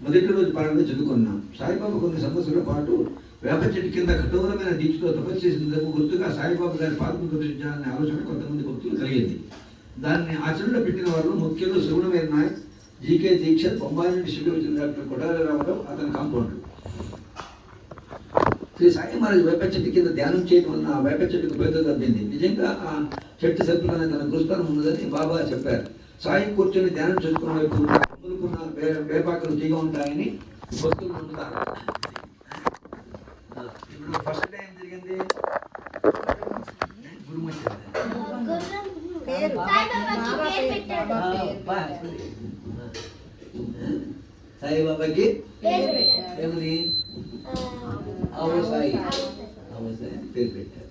మొదటి రోజు పాలన చదువుకున్నాం. సాయిబాబా కొన్ని సంవత్సరాల పాటు వేప చెట్టు కింద కఠోరమైన దీక్షతో తపస్సు చేసినందుకు గుర్తుగా సాయిబాబా గారి పాదం ప్రదర్శించాలనే ఆలోచన కొంతమంది భక్తులు కలిగింది. దాన్ని ఆచరణలో పెట్టిన వారు ముఖ్యంగా శ్రవణమైన నాయక్, జీకే దీక్షత్, బొంబాయి నుండి షిఫ్ట్ వచ్చిన డాక్టర్ కొడాలి రామరావు, అతని కాంపౌండర్. శ్రీ సాయి మహారాజ్ వేప చెట్టు కింద ధ్యానం చేయడం వలన ఆ వేప చెట్టుకు పెద్ద తప్పింది. నిజంగా ఆ చెట్టు సభ్యులనే తన గురుస్థానం ఉన్నదని బాబా చెప్పారు. సాయి కూర్చొని ధ్యానం చేసుకున్న వైపు మునుకున్న వేపాకులు తీగ ఉంటాయని భక్తులు నమ్ముతారు. ఇప్పుడు ఫస్ట్ టైం జరిగింది సాయిబాబాకి ఏమని అవసాయి అని పేరు పెట్టారు.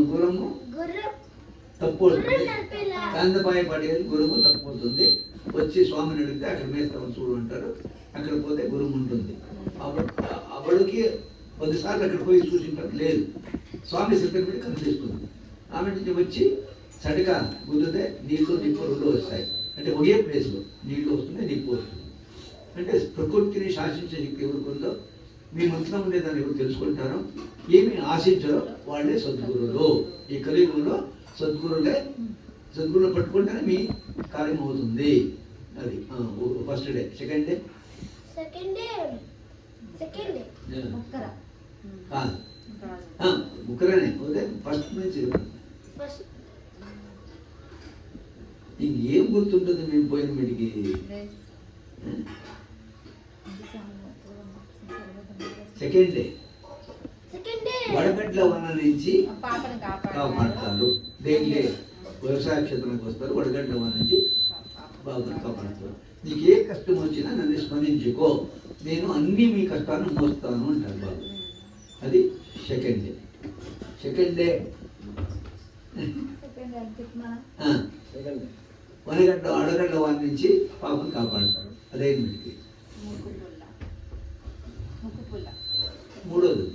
గుర్రము తప్పు కందపాయ పడేది గురుము తప్పు అవుతుంది. వచ్చి స్వామిని అడిగితే అక్కడ మేస్తామని చూడు అంటారు. అక్కడ పోతే గురుము ఉంటుంది. అప్పటికి 10 సార్లు అక్కడ పోయి చూసింటారు, లేదు. స్వామి చెప్పినప్పుడు కనిపిస్తుంది. ఆమె నుంచి వచ్చి సడిగా గుద్దితే నీళ్ళు నిప్పు రెండు వస్తాయి. అంటే ఒకే ప్లేస్లో నీళ్లు వస్తున్నాయి, నిప్పు వస్తుంది. అంటే ప్రకృతిని శాసించే శక్తి ఎవరికొందో, మీ మనసులో ఉండేదాన్ని ఎవరు తెలుసుకుంటారో, ఏమి ఆశించారో వాళ్ళే సద్గురువులు. ఈ కలియుగంలో సద్గురువులు పట్టుకుంటేనే మీ కార్యం అవుతుంది. అది ఫస్ట్ డే. సెకండ్ డే ముక్కరనే పోతే ఫస్ట్ నుంచి ఇంకేం గుర్తుంటుంది మేము పోయిన మీటికి? సెకండ్ డే వడగడ్ల వన నుంచి కాపాడతారు. దేనిలే వ్యవసాయ క్షేత్రానికి వస్తారు, వడగడ్ల వన నుంచి బాగా కాపాడతారు. నీకు ఏ కష్టం వచ్చినా నన్ను స్మరించుకో, నేను అన్ని మీ కష్టాలను మోస్తాను అంటారు బాబు. అది సెకండ్ డే. సెకండ్ డే వనగడ్డ అడగడ్డ వారి నుంచి పాపం కాపాడతారు. అదే మీటికి మూడోది.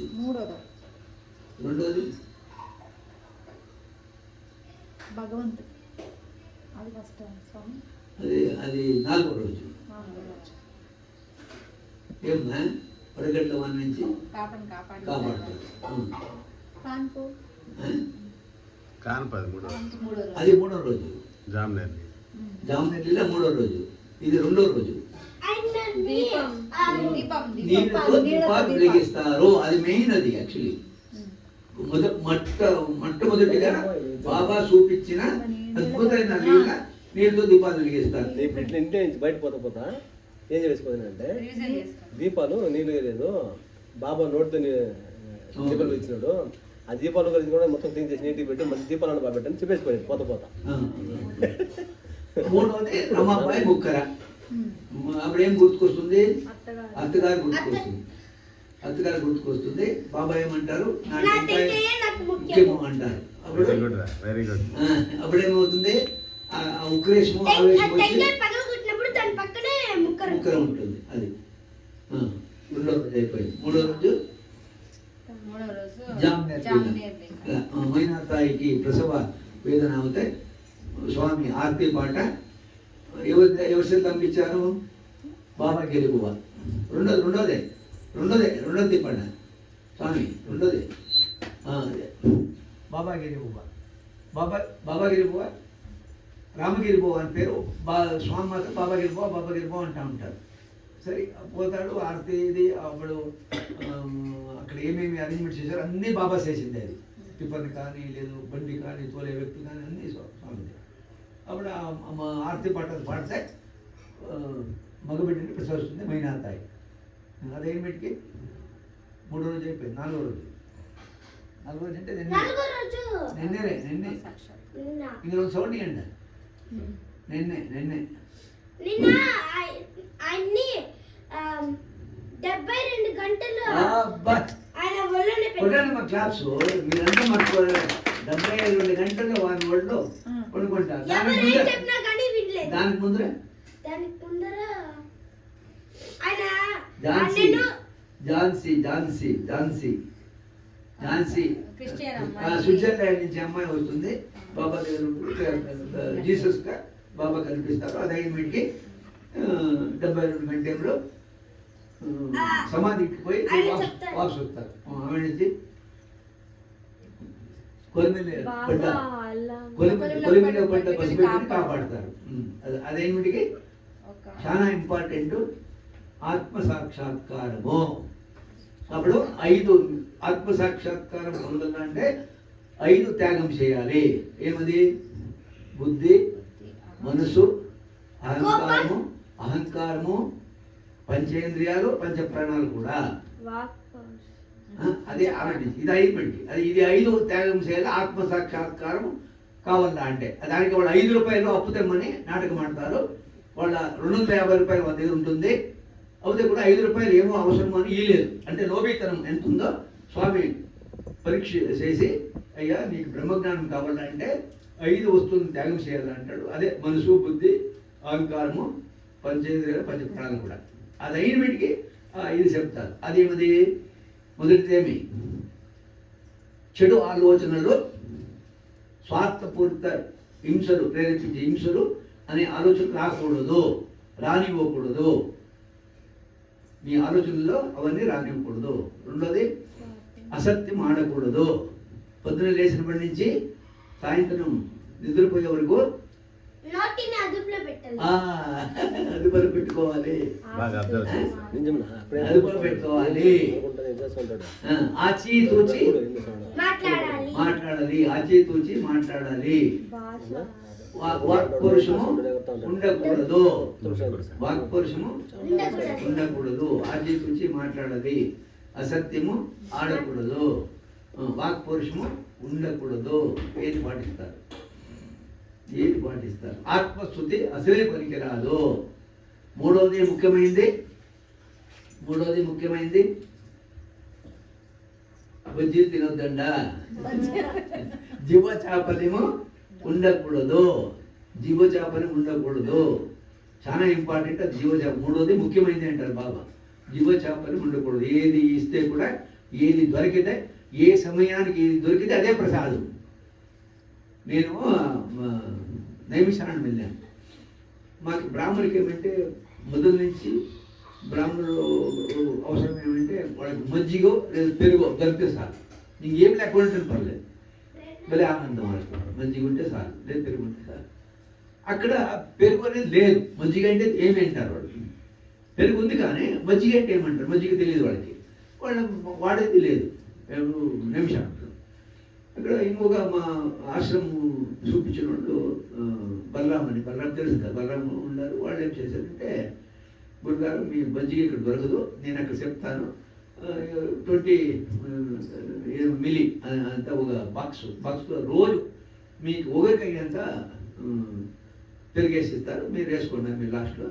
రెండోది అది 4వ రోజు. ఏమన్నా వడగడ్డ వారి నుంచి కాపాడతారు. అది 3వ రోజు. జామనెల్లిలో 3వ రోజు. ఇది 2వ రోజు. నీళ్ళతో దీపాలు వెలిగిస్తారు. అది మెయిన్. అది యాక్చువల్లీ మొట్టమొదటిగా బాబా చూపించిన అద్భుతమైన నీళ్ళతో దీపాలు వెలిగిస్తారు. ఇంటి నుంచి బయట పోతా ఏం చేసుకోదంటే దీపాలు నీళ్ళు లేదు, బాబా నోటితో దీపాలు ఇచ్చినాడు. ఆ దీపాలు కలిసి కూడా మొత్తం క్లీన్ చేసి నీటికి పెట్టి మళ్ళీ దీపాలను బాగా పెట్టని చెప్పేసిపోయింది పోతా. మూడవది రమాబాయి ముక్కర. అప్పుడేం గుర్తుకొస్తుంది? అత్తగారు గుర్తుకొస్తుంది. బాబా ఏమంటారు? ముఖ్యము అంటారు. అప్పుడేమవుతుంది? ఉక్రేషము ఆవేశం వచ్చి ముక్కర ఉంటుంది. అది 2వ రోజు అయిపోయింది. 3వ రోజు మైనాతాయికి ప్రసవ వేదన అవుతాయి. స్వామి ఆర్తి పాట ఎవరి చేత పంపించారు? బాబా గెలుపువ. రెండోది పాట స్వామి. రెండోది బాబా గెలుపువ. బాబా గెలుపువ, రామగిరిబోవ అని పేరు. స్వామి మాత్రం బాబా గెలుపువ అంటూ ఉంటారు. సరే పోతాడు. ఆర్తిది అప్పుడు అక్కడ ఏమేమి అరేంజ్మెంట్ చేశారు అన్నీ బాబా చేసింది. అది టిఫన్ కానీ లేదు, బండి కానీ, తోలే వ్యక్తి కానీ అన్నీ స్వామి. అప్పుడు ఆర్తి పాడితే మగబిడ్డని ప్రసవిస్తుంది మైనాతాయి. అదేమిటికి 3వ రోజు అయిపోయింది. 4వ రోజు. 4వ రోజు అంటే నిన్నే ఇందులో సౌండ్ ఇవ్వండి. నిన్నే 72 గంటలు క్లాప్స్ మీరంతా మర్చిపోయారు. 72 గంటలు వారి ఒళ్ళు పడుకుంటారు. దానికి ముందర ఝాన్సీ స్విట్జర్లాండ్ నుంచి అమ్మాయి వస్తుంది, బాబా దగ్గర జీసస్ గా బాబా కనిపిస్తారు. అది అయినకి 72 గంటల్లో సమాధికి పోయి వాపసు వస్తారు. ఆమె నుంచి కొలిమిలో పడ్డ పసిబిడ్డని కాపాడతారు. అదేమిటికి చాలా ఇంపార్టెంట్, ఆత్మ సాక్షాత్కారము. అప్పుడు 5 ఆత్మ సాక్షాత్కారం పొందాలంటే 5 త్యాగం చేయాలి. ఏమది? బుద్ధి, మనసు, అహంకారము, పంచేంద్రియాలు, పంచప్రాణాలు కూడా. అదే ఆరోగ్యం. ఇది 5 ఇది 5 త్యాగం చేయాలి. ఆత్మ సాక్షాత్కారం కావాలా అంటే దానికి వాళ్ళు 5 రూపాయలు అప్పు తెమ్మని నాటకం ఆడతారు. వాళ్ళ 250 రూపాయలు వాళ్ళ దగ్గర ఉంటుంది. అవుతే కూడా 5 రూపాయలు ఏమో అవసరమో అని ఇయ్యలేదు. అంటే లోబీతనం ఎంత ఉందో స్వామి పరీక్ష చేసి, అయ్యా నీకు బ్రహ్మజ్ఞానం కావాలంటే 5 వస్తువులను త్యాగం చేయాలంటాడు. అదే మనసు, బుద్ధి, అహంకారము, పంచేంద్రియాలు, పంచప్రాణాలు కూడా. అది అయిన వీటికి ఇది చెప్తారు. అదేమది? మొదటిదేమి చెడు ఆలోచనలు, స్వార్థపూరిత హింసలు, ప్రేరేపించే హింసలు అనే ఆలోచన రాకూడదు, రానివ్వకూడదు. మీ ఆలోచనల్లో అవన్నీ రానివ్వకూడదు. రెండోది అసత్యం ఆడకూడదు. పొద్దున లేచినప్పటి నుంచి సాయంత్రం నిద్రపోయే వరకు అదుపులో పెట్టుకోవాలి, అదుపులో పెట్టుకోవాలి. ఆచితూచి మాట్లాడాలి, ఆచితూచి మాట్లాడాలి. వాక్పరుషము ఉండకూడదు, వాక్పరుషము ఉండకూడదు. ఆచితూచి మాట్లాడాలి, అసత్యము ఆడకూడదు, వాక్పరుషము ఉండకూడదు. ఏది పాటిస్తారు? ఏది పాటిస్తారు? ఆత్మస్థుతి అసలే పనికిరాదు. మూడవది ముఖ్యమైనది బుజ్జి తినొద్దండ, జీవ చాపల్యము ఉండకూడదు, జీవ చాపల్యం ఉండకూడదు. చాలా ఇంపార్టెంట్ అది జీవ చాప. మూడవది ముఖ్యమైనది అంటారు బాబా. జీవ చాపల్యం ఉండకూడదు. ఏది ఇస్తే కూడా, ఏది దొరికితే, ఏ సమయానికి ఏది దొరికితే అదే ప్రసాదం. నేను నైమిషారణ్యం వెళ్ళాను. మాకు బ్రాహ్మణులకి ఏమంటే మొదల నుంచి బ్రాహ్మణులు అవసరం ఏమంటే వాళ్ళకి మజ్జిగో లేదా పెరుగో దొరికితే చాలు. నీకు ఏం లేకుండా పర్లేదు, భలే ఆనందం వాళ్ళకి. మజ్జిగ ఉంటే చాలు, లేదు పెరుగు ఉంటే చాలు. అక్కడ పెరుగు అనేది లేదు. మజ్జిగ అంటే ఏమి అంటారు వాళ్ళు. పెరుగు ఉంది కానీ మజ్జిగ అంటే ఏమంటారు, మజ్జిగ తెలియదు వాళ్ళకి. వాళ్ళు వాడేది లేదు. నిమిషాలు అక్కడ ఇంకొక మా ఆశ్రమం చూపించిన వాళ్ళు బలరాం తెలుసు కదా, బలరాం ఉన్నారు. వాళ్ళు ఏం చేశారంటే, గురుగారు మీ మజ్జిగ ఇక్కడ దొరకదు, నేను అక్కడ చెప్తాను, 20 మిల్లీ అంతా ఒక బాక్స్లో రోజు మీకు ఒకరికైనంత పెరిగేసి ఇస్తారు, మీరు వేసుకోండి మీరు లాస్ట్లో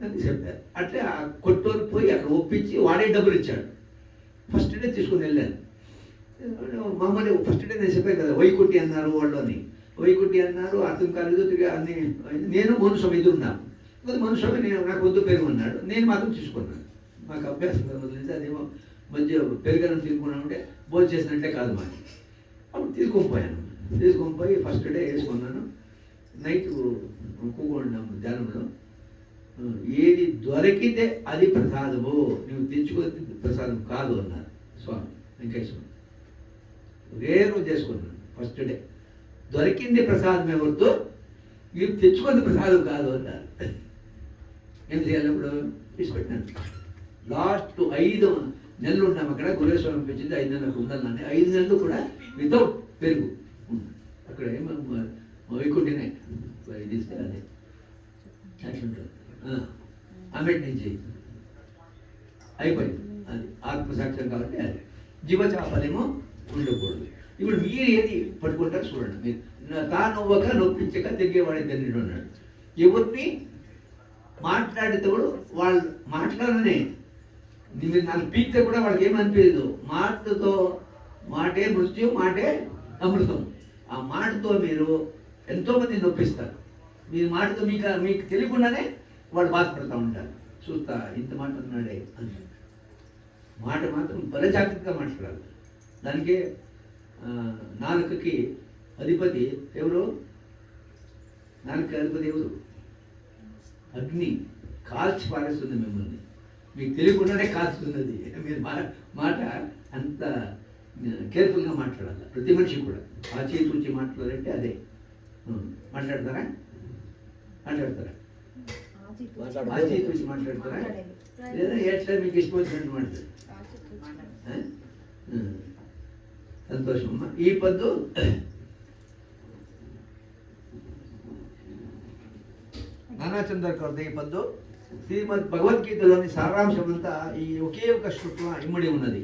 అని చెప్పారు. అట్లే ఆ కొట్టోరు పోయి అక్కడ ఒప్పించి వాడే డబ్బులు ఇచ్చాడు. ఫస్ట్ డే తీసుకుని వెళ్ళాను. మామూలు ఫస్ట్ డే నేను చెప్పాను కదా, వైకుట్టి అన్నారు వాళ్ళు అని. వైకుట్టి అన్నారు, అర్థం కాలేదు. తిరిగి అన్ని నేను మనుషం ఎదురున్నాను. మనుషులు నాకు వద్దు పెరుగు అన్నాడు. నేను మాత్రం తీసుకున్నాను. మాకు అభ్యాసం వదిలింది. అదేమో మధ్య పెరుగనం తీసుకున్నామంటే భోజనం చేసినట్టే కాదు మాకు. అప్పుడు తీసుకొని పోయి ఫస్ట్ డే వేసుకున్నాను. నైట్ కూకున్నాము ధ్యానంలో. ఏది దొరికితే అది ప్రసాదము, నువ్వు తెచ్చుకొని ప్రసాదం కాదు అన్నారు స్వామి వెంకటేశ్వర. ఒకే రోజు చేసుకున్నాను ఫస్ట్ డే. దొరికింది ప్రసాదం ఎవరితో, మీరు తెచ్చుకుంది ప్రసాదం కాదు అన్నారు. ఏం చేయాలి? ఇప్పుడు తీసుకెట్టినాను. లాస్ట్ 5 నెలలు ఉన్నాము అక్కడ. గురేశ్వరం పెంచింది 5 నెలలకు ఉండాలని. 5 నెలలు కూడా వితౌట్ పెరుగు అక్కడ. ఏమో వైకుంఠనే తీసుకెళ్ళాలి అట్లుంటుంది. అమెట్ నుంచి అయిపోయింది. అది ఆత్మసాక్ష్యం కాబట్టి అది జీవచాపలేమో ఉండకూడదు. ఇప్పుడు మీరు ఏది పట్టుకుంటారు చూడండి. మీరు తానొవ్వక నొప్పించక తెగేవాడే తండ్రి ఉన్నాడు. ఎవరిని మాట్లాడేటప్పుడు వాళ్ళు మాట్లాడనే మీరు నాకు పీక్తే కూడా వాళ్ళకి ఏమనిపించదు. మాటతో మాటే మృత్యు, మాటే అమృతం. ఆ మాటతో మీరు ఎంతోమంది నొప్పిస్తారు. మీరు మాటతో మీకు తెలియకుండానే వాళ్ళు బాధపడుతూ ఉంటారు. చూస్తా ఇంత మాట అన్నాడే అని. మాట మాత్రం బల జాగ్రత్తగా మాట్లాడాలి. దానికే నాలుకకి అధిపతి ఎవరు? నాలుక అధిపతి ఎవరు? అగ్ని. కాల్చి పారేస్తుంది మిమ్మల్ని, మీకు తెలియకుండానే కాల్చుతున్నది. మీరు మాట అంత కేర్ఫుల్గా మాట్లాడాలి ప్రతి మనిషి కూడా. ఆచితూచి మాట్లాడాలంటే అదే. మాట్లాడతారా? ఆచితూచి మాట్లాడతారా? లేదా ఎట్లా మీకు ఇష్టం వచ్చినట్టు మాట్లాడతారు? సంతోషం అమ్మా. ఈ పద్దు నానాచంద్రకర్ది. ఈ పద్దు శ్రీమద్ భగవద్గీతలోని సారాంశం అంతా ఈ ఒకే ఒక శ్లోకం ఇమ్మడి ఉన్నది.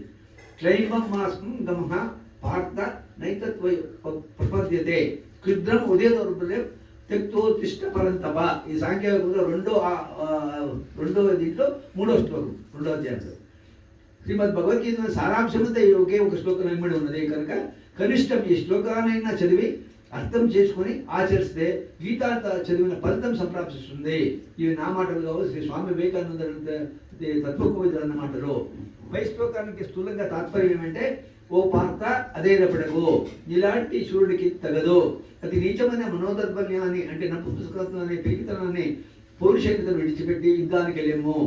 క్లైంబం మాసం గమః పార్థ నైతత్వ ప్రపద్యతే క్షుద్రం ఉదయదౌర్బల్యం తెక్తోతిష్ట పరంతప. ఈ సాంఖ్యయోగంలో రెండో దీంట్లో 3వ శ్లోకం 2వ అధ్యాయంలో శ్రీమద్ భగవద్గీత సారాంశం అంతా ఈ ఒకే ఒక శ్లోకం ఇమ్మడి ఉన్నది కనుక కనిష్టం ఈ శ్లోకానైనా చదివి అర్థం చేసుకొని ఆచరిస్తే గీతాంత చదివిన ఫలితం సంప్రాప్తిస్తుంది. ఇవి నా మాటలు కావు, శ్రీ స్వామి వివేకానంద తత్వకోవిదులు అన్న మాటలు. పై శ్లోకానికి స్థూలంగా తాత్పర్యం ఏమంటే, ఓ పార్త అధైర్యపడకు, ఇలాంటి సూర్యుడికి తగదు. అతి నీచమైన మనోదర్బల్యాన్ని అంటే నపుంసకత్వాన్ని పిరికితనాన్ని పౌరుషేకతను విడిచిపెట్టి యుద్ధానికి వెళ్ళేము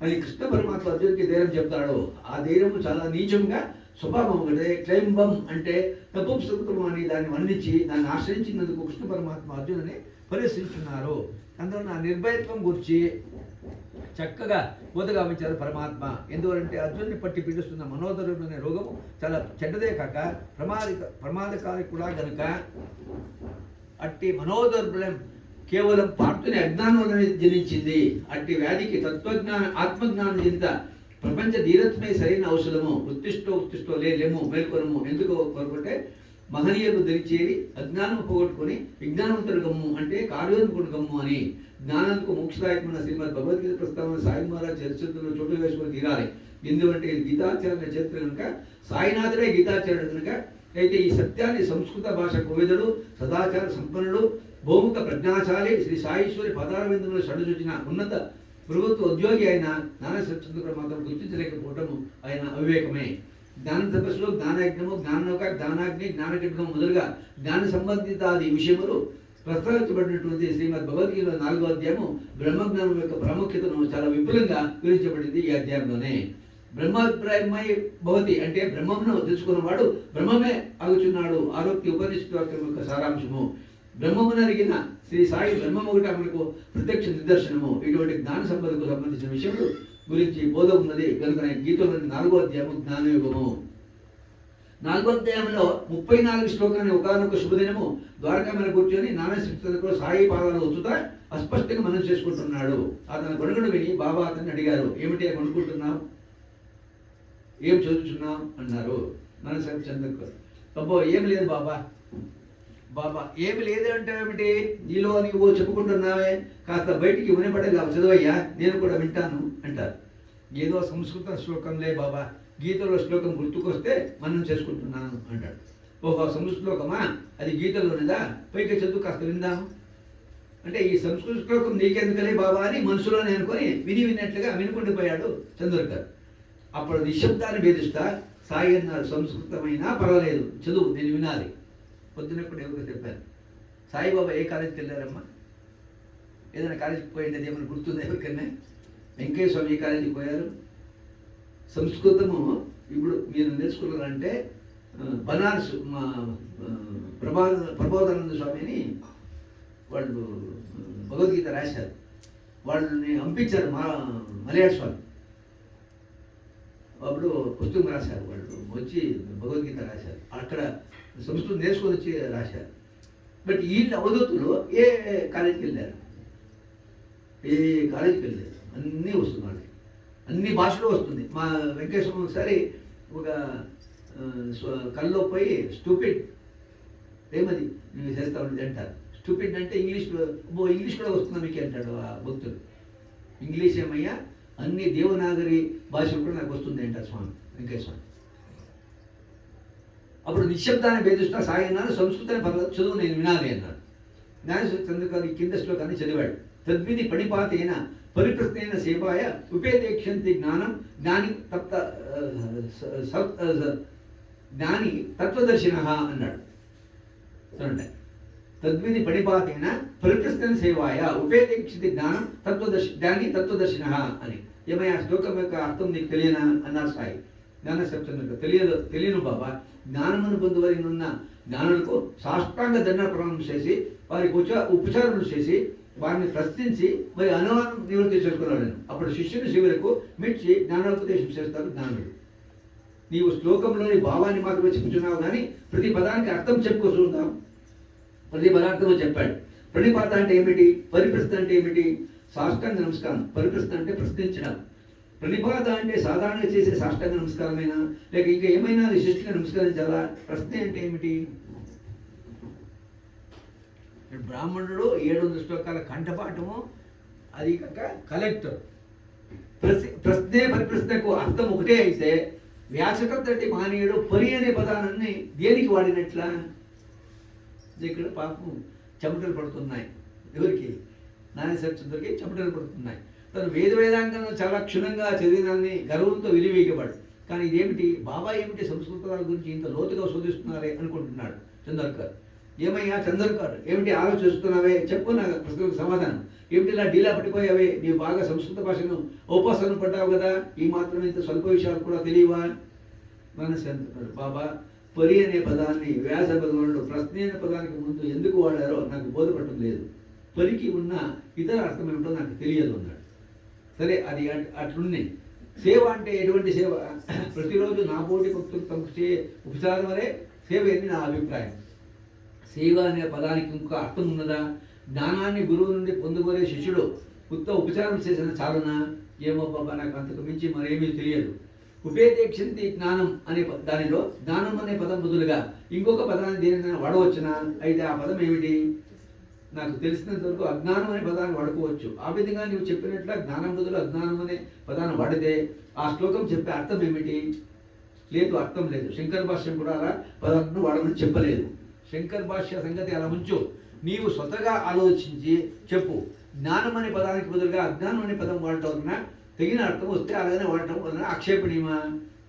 అని కృష్ణ పరమాత్మ అర్జునుడికి ధైర్యం చెప్తాడు. ఆ ధైర్యము చాలా నీచంగా స్వభావం ఒకటే. క్లైంబం అంటే నపుంసకత్వం అని దాన్ని వర్ణించి దాన్ని ఆశ్రయించినందుకు కృష్ణ పరమాత్మ అర్జునుని పరిశీలిస్తున్నారు. అందువల్ల నా నిర్భయత్వం గురించి చక్కగా బోధగావించారు పరమాత్మ. ఎందువలంటే అర్జునుని పట్టి పీడిస్తున్న మనోదరుడు అనే రోగము చాలా చెడ్డదే కాక ప్రమాదకారి కూడా గనుక అట్టి మనోదర్బలం కేవలం పార్థుని అజ్ఞానం వలన జనించింది. అట్టి వ్యాధికి ఆత్మజ్ఞానం జనిత ప్రపంచ ధీరత్వమే సరైన ఔషధము. ఉత్తిష్టో లేము మేల్కొనము. ఎందుకు కోరుకుంటే మహనీయులు దరిచేరి అజ్ఞానం పోగొట్టుకుని విజ్ఞానవంతుడు గమ్ము అంటే కార్యోన్ముఖుడు గమ్ము అని. జ్ఞానానికి మోక్షదాయకమైన శ్రీమద్ భగవద్గీత ప్రస్తావన సాయి మహారాజ్ చరిత్రలో చోటు వేసుకొని తీరాలి. ఎందుకంటే ఇది గీతాచార్య చరిత్ర కనుక, సాయినాథుడే గీతాచార్యుడు కనుక. అయితే ఈ సత్యాన్ని సంస్కృత భాష కోవిదుడు, సదాచార సంపన్నుడు, బహుముఖ ప్రజ్ఞాశాలి శ్రీ సాయేశ్వరి పదారవిందంలో సడచూచిన ఉన్నత ప్రభుత్వ ఉద్యోగి అయిన నానాచంద్ర మాత్రం గుర్తించలేకపోవటము ఆయన అవివేకమే. జ్ఞాన తపస్సులో జ్ఞానయజ్ఞము, జ్ఞాననౌక, జ్ఞానాగ్ని, జ్ఞానఖడ్గం మొదలుగా జ్ఞాన సంబంధితాది విషయములు ప్రస్తావించబడినటువంటి శ్రీమద్ భగవద్గీత 4వ అధ్యాయము బ్రహ్మజ్ఞానం యొక్క ప్రాముఖ్యతను చాలా విపులంగా వివరించబడింది ఈ అధ్యాయంలోనే. బ్రహ్మాభిప్రాయమై భవతి అంటే బ్రహ్మమును తెలుసుకున్నవాడు బ్రహ్మమే ఆగుచున్నాడు. ఆరోగ్య ఉపనిషత్తు వాక్యం యొక్క సారాంశము. బ్రహ్మమునరిగిన శ్రీ సాయి బ్రహ్మము ఒకటి మనకు ప్రత్యక్ష నిదర్శనము. ఇటువంటి జ్ఞాన సంపదకు సంబంధించిన విషయములు గురించి బోధ ఉన్నది కనుక గీతలోని 4వ అధ్యాయము జ్ఞానయుగము. 4వ అధ్యాయంలో 34 శ్లోకాన్ని ఒకనొక శుభదినము ద్వారకా మీద కూర్చొని నానాశక్తులకు సాయి పాదాలు వచ్చుతా అస్పష్టంగా మనం చేసుకుంటున్నాడు. అతను గొడుగుడు విని బాబా అతన్ని అడిగారు, ఏమిటి కొనుక్కుంటున్నావు, ఏం చదువుతున్నావు అన్నారు. నానాశక్తి చంద్రకర్ అబ్బో ఏం లేదు బాబా. ఏమి లేదు అంటే ఏమిటి, నీలో నీవు చెప్పుకుంటున్నావే, కాస్త బయటికి వినపడేలా చదవయ్యా, నేను కూడా వింటాను అంటారు. ఏదో సంస్కృత శ్లోకంలే బాబా, గీతలో శ్లోకం గుర్తుకొస్తే మనం చేసుకుంటున్నాను అంటాడు. ఓహో సంస్కృతమా, అది గీతలోనిదా, పైకి చదువు కాస్త విందాము అంటే ఈ సంస్కృత శ్లోకం నీకెందుకలే బాబా అని మనసులోనే అనుకొని విన్నట్లుగా వినుకుండిపోయాడు చంద్రకర్. అప్పుడు నిశ్శబ్దాన్ని భేదిస్తా సాయి అన్నారు, సంస్కృతమైనా పర్వాలేదు చదువు, నేను వినాలి. పొద్దునప్పుడు ఎవరికో చెప్పారు, సాయిబాబా ఏ కాలేజీకి వెళ్ళారమ్మా, ఏదైనా కాలేజీకి పోయింది ఏమైనా గుర్తుందా ఎవరికన్నా? వెంకయ్య స్వామి ఏ కాలేజీకి పోయారు. సంస్కృతము ఇప్పుడు మీరు నేర్చుకున్నారంటే బనారస్ ప్రబోధానంద స్వామిని వాళ్ళు భగవద్గీత రాశారు. వాళ్ళని పంపించారు మలయాళ స్వామి, అప్పుడు పుస్తకం రాశారు. వాళ్ళు వచ్చి భగవద్గీత రాశారు, అక్కడ సంస్కృతం నేర్చుకొని వచ్చి రాశారు. బట్ వీళ్ళు అవధూతులు ఏ కాలేజీకి వెళ్ళారు, ఏ కాలేజీకి వెళ్ళారు, అన్నీ వస్తున్నాయి, అన్ని భాషలో వస్తుంది. మా వెంకటేశ్వరం ఒకసారి ఒక కల్లో పోయి స్టూపిడ్ ఏమది నువ్వు చేస్తా ఉండేది అంటారు. స్టూపిడ్ అంటే ఇంగ్లీష్లో ఇంగ్లీష్ కూడా వస్తుందా మీకు అంటాడు ఆ భక్తుడు. ఇంగ్లీష్ ఏమయ్యా, అన్ని దేవనాగరి భాషలు కూడా నాకు వస్తుంది అంటారు స్వామి వెంకటేశ్వర. అప్పుడు నిశ్శబ్దాన్ని భేదిస్తా సాయి అన్నాను, సంస్కృతాన్ని పర్లేదు చదువు నేను వినాలి అన్నాడు. జ్ఞానచంద్రకారు కింద శ్లోకాన్ని చదివాడు. తద్విధి పణిపాతైన పరిప్రశ్నైన సేవాయ ఉపేదేక్షంతి జ్ఞానం జ్ఞాని తప్త జ్ఞాని తత్వదర్శిన అన్నాడు. చూడండి, తద్విధి పణిపాతేన పరిప్రశ్న సేవాయ ఉపేక్షిత జ్ఞానం జ్ఞాని తత్వదర్శిన అని. ఏమయ్యా శ్లోకం యొక్క అర్థం నీకు తెలియనా అన్నారు సాయి. జ్ఞానశబ్దం తెలియను బాబా. జ్ఞానమును పొందువలనున్న జ్ఞానులకు సాష్టాంగ దండ ప్రణామం చేసి వారికి ఉపచారములు చేసి వారిని ప్రశ్నించి మరి అనుమానం నివృత్తి చేసుకున్నాడు. అప్పుడు శిష్యుని శివులకు మెచ్చి జ్ఞానోపదేశం చేస్తారు జ్ఞానులు. నీవు శ్లోకంలోని భావాన్ని మాత్రమే చెప్పుచున్నావు కానీ ప్రతి పదానికి అర్థం చెప్పుకో చూద్దాం. ప్రతి పదార్థము చెప్పాడు. ప్రణిపాత అంటే ఏమిటి, పరిప్రశ్న అంటే ఏమిటి? సాష్టాంగ నమస్కారం. పరిప్రశ్న అంటే ప్రశ్నించడం. ప్రణిపాత అంటే సాధారణంగా చేసే సాష్టాంగ నమస్కారమైనా లేక ఇంకా ఏమైనా విశిష్టంగా నమస్కరించాలా? ప్రశ్న అంటే ఏమిటి? బ్రాహ్మణుడు 700 శ్లోకాల కంఠపాఠము, అది కాక కలెక్టర్. ప్రశ్నే పరిప్రశ్నకు అర్థం ఒకటే అయితే వ్యాసకంతటి మహనీయుడు పరి అనే పదాన్ని దేనికి వాడినట్లా? ఇక్కడ పాపం చెమటలు పడుతున్నాయి. ఎవరికి? నానేశ్వరచంద్రకి చెమటలు పడుతున్నాయి. తను వేదాంగంలో చాలా క్షుణ్ణంగా చదివినాన్ని గర్వంతో విలువేయబడు. కానీ ఇదేమిటి బాబా ఏమిటి సంస్కృతాల గురించి ఇంత లోతుగా శోధిస్తున్నారే అనుకుంటున్నాడు చందర్కర్. ఏమయ్యా చందర్కర్, ఏమిటి ఆలోచిస్తున్నావే? చెప్పు నాకు ప్రశ్నలకు సమాధానం. ఏమిటి ఇలా డీలా పట్టిపోయావే? నీవు బాగా సంస్కృత భాషను ఉపాసన పడ్డావు కదా, ఈ మాత్రం ఇంత స్వల్ప విషయాలు కూడా తెలియవా? మనసు అంటున్నాడు, బాబా పరి అనే పదాన్ని వ్యాస భగవానుడు ప్రశ్న అనే పదానికి ముందు ఎందుకు వాడారో నాకు బోధపడటం లేదు. పరికి ఉన్న ఇతర అర్థం ఏమిటో నాకు తెలియదు అన్నాడు. సరే, అది అట్లున్నాయి. సేవ అంటే ఎటువంటి సేవ? ప్రతిరోజు నా పోటీ భక్తులు తమకు ఉపచారం వరే సేవ అని నా అభిప్రాయం. సేవ అనే పదానికి ఇంకొక అర్థం ఉన్నదా? జ్ఞానాన్ని గురువు నుండి పొందుకోలే శిష్యుడు ఉపచారం చేసిన చాలునా? ఏమో బాబా, నాకు అంతకు మించి మరేమీ తెలియదు. ఉపేక్షించి జ్ఞానం అనే దానిలో జ్ఞానం అనే పదం బదులుగా ఇంకొక పదాన్ని దేనినైనా వాడవచ్చునా? అయితే ఆ పదం ఏమిటి? నాకు తెలిసినంత వరకు అజ్ఞానం అనే పదాన్ని వాడుకోవచ్చు. ఆ విధంగా నువ్వు చెప్పినట్ల జ్ఞానం బదులు అజ్ఞానం అనే పదాన్ని వాడితే ఆ శ్లోకం చెప్పే అర్థం ఏమిటి? లేదు, అర్థం లేదు. శంకర భాష్యం కూడా అలా పదాలను వాడమని చెప్పలేదు. శంకర భాష్య సంగతి అలా ఉంచు. నీవు స్వతగా ఆలోచించి చెప్పు. జ్ఞానం అనే పదానికి బదులుగా అజ్ఞానం అనే పదం వాడటం వలన తగిన అర్థం వస్తే అలాగనే వాడటం వలన ఆక్షేపణీయమా?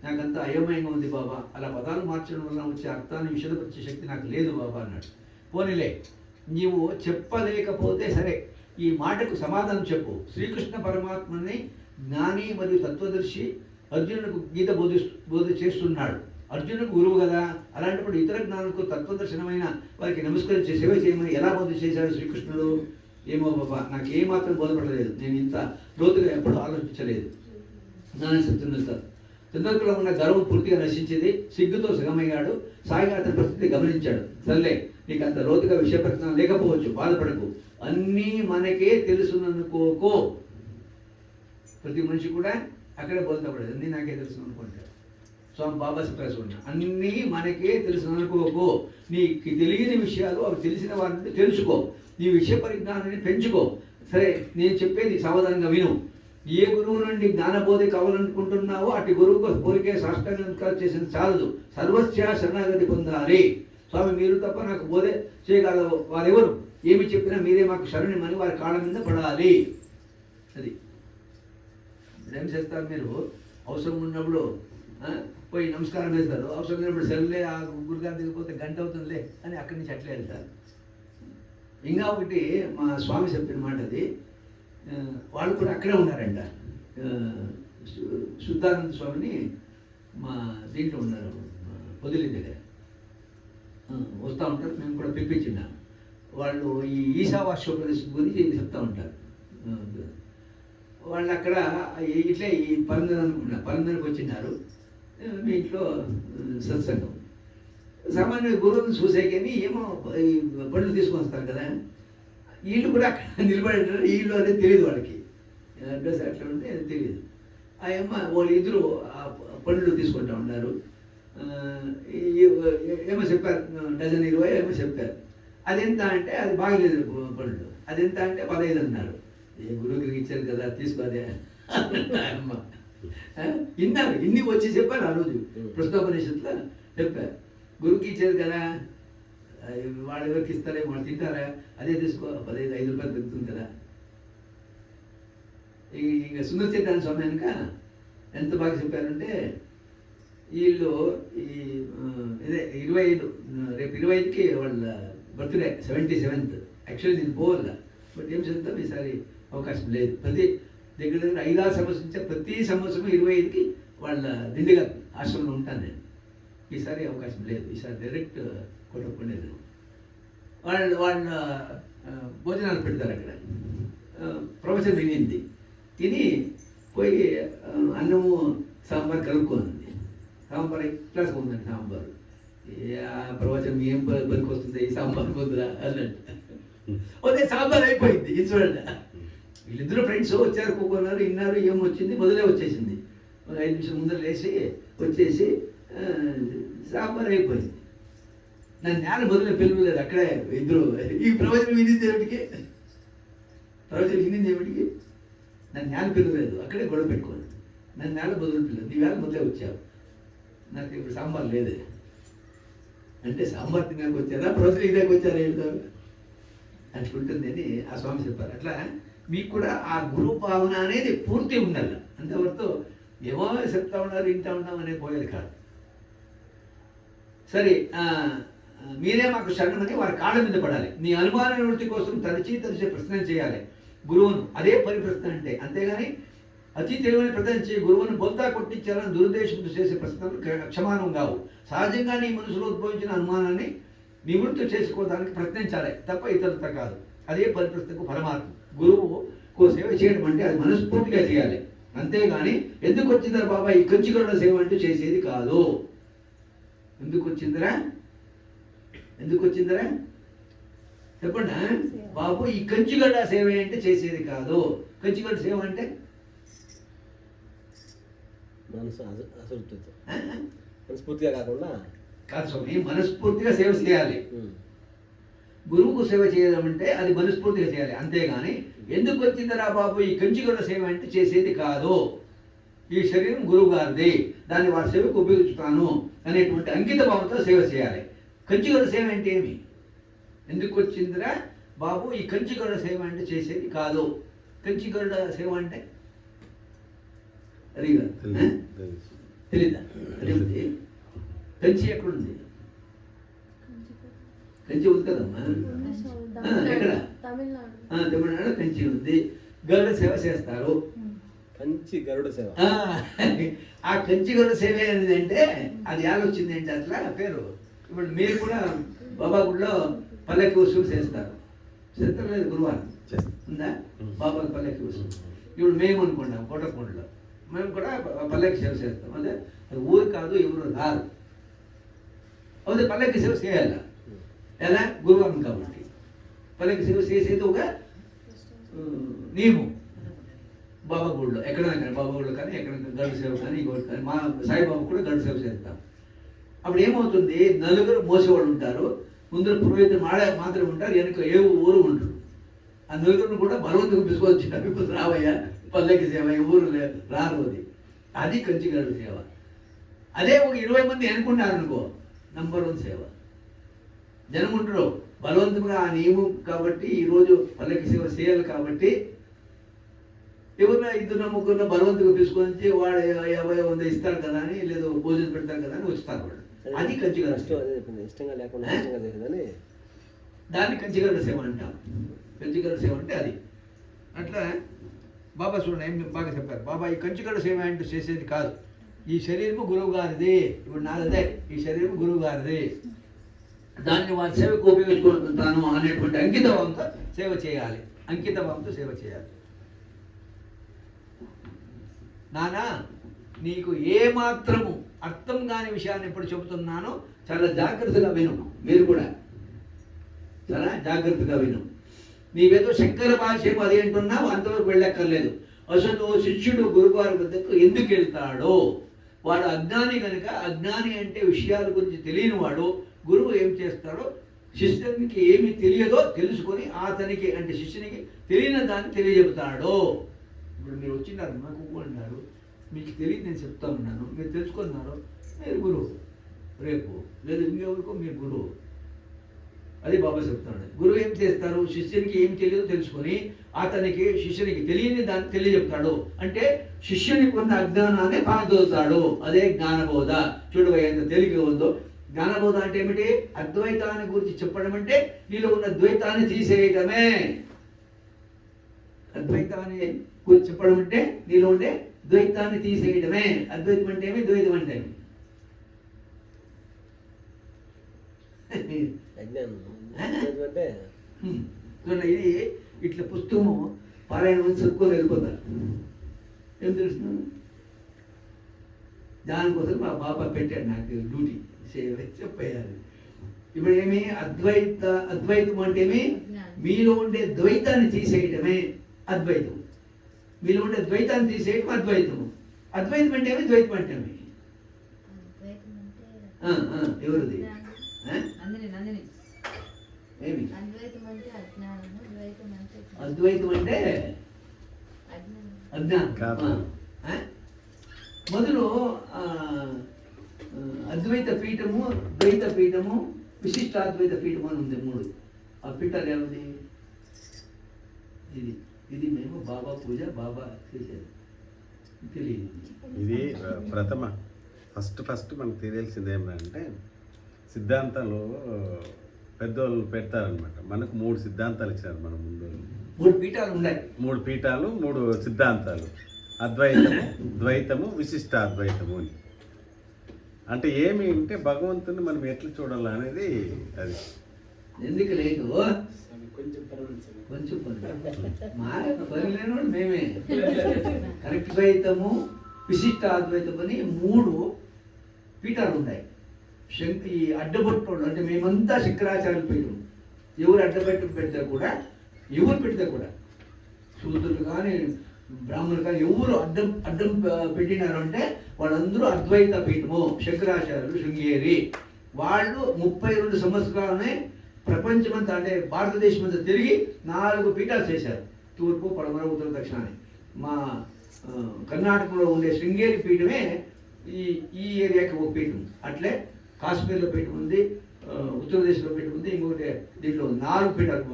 నాకంతా అయోమయంగా ఉంది బాబా. అలా పదాలు మార్చడం వలన వచ్చే అర్థాన్ని విషదపరిచే శక్తి నాకు లేదు బాబా అన్నాడు. పోనీలే, నీవు చెప్పలేకపోతే సరే, ఈ మాటకు సమాధానం చెప్పు. శ్రీకృష్ణ పరమాత్మని జ్ఞాని మరియు తత్వదర్శి అర్జునుడికి గీత బోధ చేస్తున్నాడు. అర్జునుడికి గురువు కదా, అలాంటప్పుడు ఇతర జ్ఞానులకు తత్వదర్శనమైన వారికి నమస్కరించి సేవ చేయమని ఎలా బోధ చేశాడు శ్రీకృష్ణుడు? ఏమో బాబా, నాకు ఏమాత్రం బోధపడలేదు. నేను ఇంత లోతుగా ఎప్పుడూ ఆలోచించలేదు. చంద్రకులో ఉన్న గర్వం పూర్తిగా నశించింది. సిగ్గుతో సగమయ్యాడు. సాయిగా అతని పరిస్థితి గమనించాడు. సర్లే, నీకు అంత లోతుగా విషయ ప్రశ్న లేకపోవచ్చు, బాధపడకు. అన్నీ మనకే తెలుసుననుకోకో. ప్రతి మనిషి కూడా అక్కడే బోధపడేది. అన్నీ నాకే తెలుసు అనుకుంటాడు. స్వామి బాబా చెప్పారు, చూడండి, అన్నీ మనకే తెలుసుననుకోకో. నీకు తెలియని విషయాలు అవి తెలిసిన వారి నుండి తెలుసుకో. నీ విషయ పరిజ్ఞానాన్ని పెంచుకో. సరే, నేను చెప్పేది సావధానంగా విను. ఏ గురువు నుండి జ్ఞానబోధి కావాలనుకుంటున్నావో అటు గురువుకు కోరికే సాష్టాంగ నమస్కారం చేసిన చాలదు. సర్వస్య శరణాగతి పొందాలి. స్వామి, మీరు తప్ప నాకు బోధ చేయగల వారెవరు? ఏమి చెప్పినా మీరే మాకు శరణమని వారి కాళ్ళ మీద పడాలి. అది ఏం చేస్తారు మీరు? అవసరం ఉన్నప్పుడు పోయి నమస్కారం వేస్తారు. అవసరం లేనప్పుడు సెల్లే ఆ గురుగారు దిగిపోతే గంట అవుతుందిలే అని అక్కడి నుంచి అట్లే వెళ్తారు. ఇంకా ఒకటి మా స్వామి చెప్పిన మాట, అది వాళ్ళు కూడా అక్కడే ఉన్నారంట. శుద్ధానంద స్వామిని మా దీంట్లో ఉన్నారు, పొదిలి దగ్గర వస్తూ ఉంటారు. మేము కూడా పిలిపించినాం. వాళ్ళు ఈ ఈశావాస్యోపదేశం గురించి చెప్తూ ఉంటారు. వాళ్ళు అక్కడ ఇట్లే ఈ పరందరికి వచ్చినారు. మీ ఇంట్లో సత్సంగం సామాన్య గురువుని చూసేకని ఏమో ఈ పళ్ళు తీసుకొని వస్తారు కదా, వీళ్ళు కూడా అక్కడ నిలబడేటారు. వీళ్ళు అనేది తెలియదు వాళ్ళకి, అడ్రస్ అట్లా ఉంటే అది తెలియదు. ఆ అమ్మ వాళ్ళు ఇద్దరు పళ్ళు తీసుకుంటా ఉన్నారు. ఏమో చెప్పారు, డజన్ 20 ఏమో చెప్పారు. అదెంత అంటే అది బాగలేదు పళ్ళు. అదెంత అంటే 15 అన్నారు. ఏ గురువుకి ఇచ్చారు కదా, తీసుకోదే అమ్మ. ఇన్నారు, ఇన్ని వచ్చి చెప్పారు. ఆ రోజు ప్రశ్నోపనిషత్తులో చెప్పారు, గురువుకి ఇచ్చారు కదా, వాళ్ళు ఎవరికి ఇస్తారేమో, వాళ్ళు తింటారా, అదే తీసుకో, 5 రూపాయలు దొరుకుతుంది కదా. ఇక సుందరచైతన్య స్వామి కనుక ఎంత బాగా చెప్పారంటే, వీళ్ళు ఈ ఇదే 25 రేపు 25కి వాళ్ళ బర్త్డే 77th. యాక్చువల్లీ నేను పోవాల, బట్ ఏం చేద్దాం ఈసారి అవకాశం లేదు. ప్రతి దగ్గర 5-6 సంవత్సరం నుంచి ప్రతి సంవత్సరం 25కి వాళ్ళ దిండిగా ఆశ్రమంలో ఉంటాను నేను. ఈసారి అవకాశం లేదు, ఈసారి డైరెక్ట్ కొట్టకుండేది. వాళ్ళ భోజనాలు పెడతారు అక్కడ. ప్రవచనం వినింది, తిని పోయి అన్నము సాంబార్ కలుపుకోనుంది. సాంబార్ ఎక్స్ట్రాస్ ఉందండి సాంబారు. ప్రవచనం ఏం పనికి వస్తుంది ఈ సాంబార్ పొద్దురా అన్నట్టు. అదే సాంబార్ అయిపోయింది. ఇది చూడండి, వీళ్ళిద్దరు ఫ్రెండ్స్ వచ్చారు, కూకున్నారు, విన్నారు, ఏం వచ్చింది మొదలే వచ్చేసింది. ఒక 5 నిమిషం ముందర లేచి వచ్చేసి సాంబార్ అయిపోయింది. నన్ను నేల మొదలు పిలవలేదు అక్కడే ఇద్దరు. ఈ ప్రవచనం వినింది ఏమిటికి, ప్రవచనం వినింది ఏమిటికి, నన్ను నేల పిలవలేదు, అక్కడే గొడవ పెట్టుకోను. నన్ను నేల మొదలు పిల్లలు, నీ వేళ మొదలే వచ్చావు, నాకు ఇప్పుడు సాంబార్ లేదే అంటే సాంబార్ తినడానికి వచ్చారా ప్రవచనం ఇదానికి వచ్చారా వెళ్తారు అట్లుంటుంది అని ఆ స్వామి చెప్పారు. అట్లా మీకు కూడా ఆ గురు భావన అనేది పూర్తి ఉండాలి. అంతవరకు ఏమో చెప్తా ఉన్నారు వింటా ఉన్నాం అనే పోయేది కాదు. సరే, మీరే మాకు శరణమని వారి కాళ్ళ మీద పడాలి. నీ అనుమాన నివృత్తి కోసం తరచి ప్రశ్న చేయాలి గురువును. అదే పరిప్రశ్న అంటే. అంతేగాని అతి తెలివని ప్రదర్శించే గురువును బొంతా కొట్టించాలని దురుద్దేశంతో చేసే ప్రశ్నలు క్షమానం కావు. సహజంగా నీ మనసులో ఉద్భవించిన అనుమానాన్ని నివృత్తి చేసుకోవడానికి ప్రయత్నించాలి తప్ప ఇతరులతో కాదు. అదే పరిప్రశ్నకు పరమాత్మ. గురువుకు సేవ చేయడం అంటే అది మనస్ఫూర్తిగా చేయాలి. అంతేగాని ఎందుకు వచ్చిందరా బాబా ఈ కంచిగొండ సేవ అంటూ చేసేది కాదు. ఎందుకు వచ్చిందిరా చెప్పండి బాబు, ఈ కంచిగడ్డ సేవ అంటే చేసేది కాదు. కంచిగడ్డ సేవ అంటే మనస్ఫూర్తిగా కాకుండా కాదు స్వామి, మనస్ఫూర్తిగా సేవ చేయాలి. గురువుకు సేవ చేయడం అంటే అది మనస్ఫూర్తిగా చేయాలి. అంతేగాని ఎందుకు వచ్చిందిరా బాబు ఈ కంచిగడ్డ సేవ అంటే చేసేది కాదు. ఈ శరీరం గురువు గారిది, దాన్ని వారి సేవకు ఉపయోగిస్తాను అనేటువంటి అంకిత భావంతో సేవ చేయాలి. కంచిగడ్డ సేవ అంటే ఏమి? ఎందుకు వచ్చిందిరా బాబు ఈ కంచిగడ్డ సేవ అంటే చేసేది కాదు. కంచిగడ్డ సేవ అంటే అదిగా తెలీదా? అదే కంచి ఎక్కడుంది? కంచి ఉంది కదమ్మా, ఎక్కడ? తమిళనాడు కంచి ఉంది. గరుడ సేవ చేస్తారు. కంచి గరుడ సేవ. ఆ కంచి గరుడ సేవ అనేది అంటే అది ఆలోచింది ఏంటి అట్లా పేరు. ఇప్పుడు మీరు కూడా బాబా గుడిలో పల్లెకి వసూలు చేస్తారు. చేస్తారు లేదు గురువారం ఉందా బాబా పల్లెకి వసూలు. ఇప్పుడు మేము అనుకున్నాం కోటకొండలో, మేము కూడా పల్లెకి సేవ చేస్తాం. అదే అది ఊరు కాదు, ఎవరు రారు. అదే పల్లెకి సేవ చేయాలి. ఎలా? గురువారం కాబట్టి పల్లెకి సేవ చేసేది ఒక నియమం. బాబా గుడిలో ఎక్కడైనా బాబా గుడిలో కానీ ఎక్కడైనా గరుడ సేవ కానీ ఇంకోటి కానీ మా సాయిబాబు కూడా గరుడ సేవ చేస్తాం. అప్పుడు ఏమవుతుంది, నలుగురు మోసేవాళ్ళు ఉంటారు, ముందర పురోహితులు మాత్రం ఉంటారు, వెనుక ఏ ఊరు ఉంటారు. ఆ నలుగురిని కూడా బలవంతుకు పిలుచుకొచ్చి ఇప్పుడు రావయ్యా పల్లెకి సేవ, ఊరు రారు. అది కంచిగరుడ సేవ. అదే ఒక 20 మంది అనుకున్నారు అనుకో, నంబర్ 1 సేవ. జనం ఉంటారు బలవంతంగా ఆ నియమం కాబట్టి ఈరోజు పల్లెకి సేవ చేయాలి కాబట్టి ఎవరిన 2-3 బలవంతంగా తీసుకొని వాడు 50-100 ఇస్తారు కదా అని, లేదు భోజనం పెడతారు కదా అని వస్తారు వాడు. అది కంచిగరుడ సేవ. ఇష్టంగా లేకుండా దాన్ని కంచిగరుడ సేవ అంటాం. కంచిగరుడ సేవ అంటే అది. అట్లా బాబా చూడండి ఏం బాగా చెప్పారు. బాబా ఈ కంచిగరుడ సేవ అంటూ చేసేది కాదు. ఈ శరీరము గురువు గారిది. ఇప్పుడు నాదే, ఈ శరీరం గురువు గారిది, దాన్ని వారి సేవకు ఉపయోగించుకుంటాను అనేటువంటి అంకితభావంతో సేవ చేయాలి. అంకితభావంతో సేవ చేయాలి. నానా నీకు ఏమాత్రము అర్థం కాని విషయాన్ని ఎప్పుడు చెబుతున్నానో చాలా జాగ్రత్తగా విను. మీరు కూడా చాలా జాగ్రత్తగా విను. నీవేదో శంకర భాష్యం అది అంటున్నావు, అంతవరకు వెళ్ళక్కర్లేదు. అసలు శిష్యుడు గురువారి వద్దకు ఎందుకు వెళ్తాడో, వాడు అజ్ఞాని కనుక, అజ్ఞాని అంటే విషయాల గురించి తెలియని వాడు గురువు ఏం చేస్తాడో, శిష్యునికి ఏమి తెలియదో తెలుసుకొని అతనికి అంటే శిష్యునికి తెలియని దాన్ని తెలియజెబుతాడో. ఇప్పుడు మీరు వచ్చినారు నాకు అన్నారు, మీకు తెలియదు నేను చెప్తా ఉన్నాను, మీరు తెలుసుకున్నారు, మీరు గురువు. రేపు లేదు ఇంకెవరికో మీరు గురువు. అది బాబా చెప్తున్నాడు. గురువు ఏం చేస్తారు, శిష్యునికి ఏం తెలియదో తెలుసుకొని అతనికి శిష్యునికి తెలియని దాన్ని తెలియజెప్తాడు. అంటే శిష్యునికి ఉన్న అజ్ఞానాన్ని పారదోలుతాడు. అదే జ్ఞానబోధ. చూడు ఎంత తేలిక ఉందో. జ్ఞానబోధ అంటే ఏమిటి? అద్వైతాన్ని గురించి చెప్పడం అంటే నీలో ఉన్న ద్వైతాన్ని తీసేయటమే. అద్వైతాన్ని గురించి చెప్పడం అంటే నీలో ఉండే ద్వైతాన్ని తీసేయడమే. అద్వైతం అంటే ఏమి, ద్వైతం అంటే ఏమి? చూడండి, ఇది ఇట్లా పుస్తకము పారాయణం చదువుకొని వెళ్ళిపోతారు. ఏం తెలుస్తున్నాను దానికోసం మా బాబా పెట్టాడు నాకు డ్యూటీ చెప్పేయాలి. ఇప్పుడు ఏమి అద్వైతం అంటే ఏమి? మీలో ఉండే ద్వైతాన్ని తీసేయడమే అద్వైతం. మీలో ఉండే ద్వైతాన్ని తీసేయడం అద్వైతము. అద్వైతం అంటే ఏమి, ద్వైతం అంటే ఏమి? ఎవరిది ఏమి? అద్వైతం అంటే అజ్ఞానం. మొదలు అద్వైత పీఠము, ద్వైత పీఠము, విశిష్టాద్వైత పీఠము అని ఉంది 3. ఆ పీఠాలు ఏముంది? ఇది మేము బాబా పూజ బాబా చేసేది తెలియదు. ఇది ఫస్ట్ మనకు తెలియాల్సింది ఏమంటే సిద్ధాంతాలు పెద్దోళ్ళు పెడతారనమాట. మనకు 3 సిద్ధాంతాలు ఇచ్చారు మన ముందు. 3 పీఠాలు ఉన్నాయి. 3 పీఠాలు, 3 సిద్ధాంతాలు: అద్వైతము, ద్వైతము, విశిష్టాద్వైతము అని. అంటే ఏమి అంటే భగవంతుని మనం ఎట్లా చూడాలి అనేది. అది ఎందుకు లేదు, కొంచెం మా పని లేనివాడు మేమే. కరెక్ట్ ద్వైతము, విశిష్టాద్వైతం అని 3 పీఠాలు ఉన్నాయి. ఈ అడ్డబొట్టోళ్ళు అంటే మేమంతా శంకరాచార్యులు పీఠం. ఎవరు పెడితే కూడా, ఎవరు పెడితే కూడా, శూద్రులు కానీ బ్రాహ్మణులు కానీ ఎవరు అడ్డం పెట్టినారు అంటే వాళ్ళందరూ అద్వైత పీఠము. శంకరాచార్యులు శృంగేరి వాళ్ళు 32 సంవత్సరాలనే ప్రపంచమంతా అంటే భారతదేశం అంతా తిరిగి 4 పీఠాలు చేశారు. తూర్పు, పడమర, ఉత్తర, దక్షిణాన్ని. మా కర్ణాటకలో ఉండే శృంగేరి పీఠమే ఈ ఏరియాకి ఒక పీఠం. అట్లే కాశ్మీర్లో పీఠం ఉంది, ఉత్తరప్రదేశ్లో పీఠం ఉంది, ఇంకొకటి దీంట్లో 4 పీఠాలు.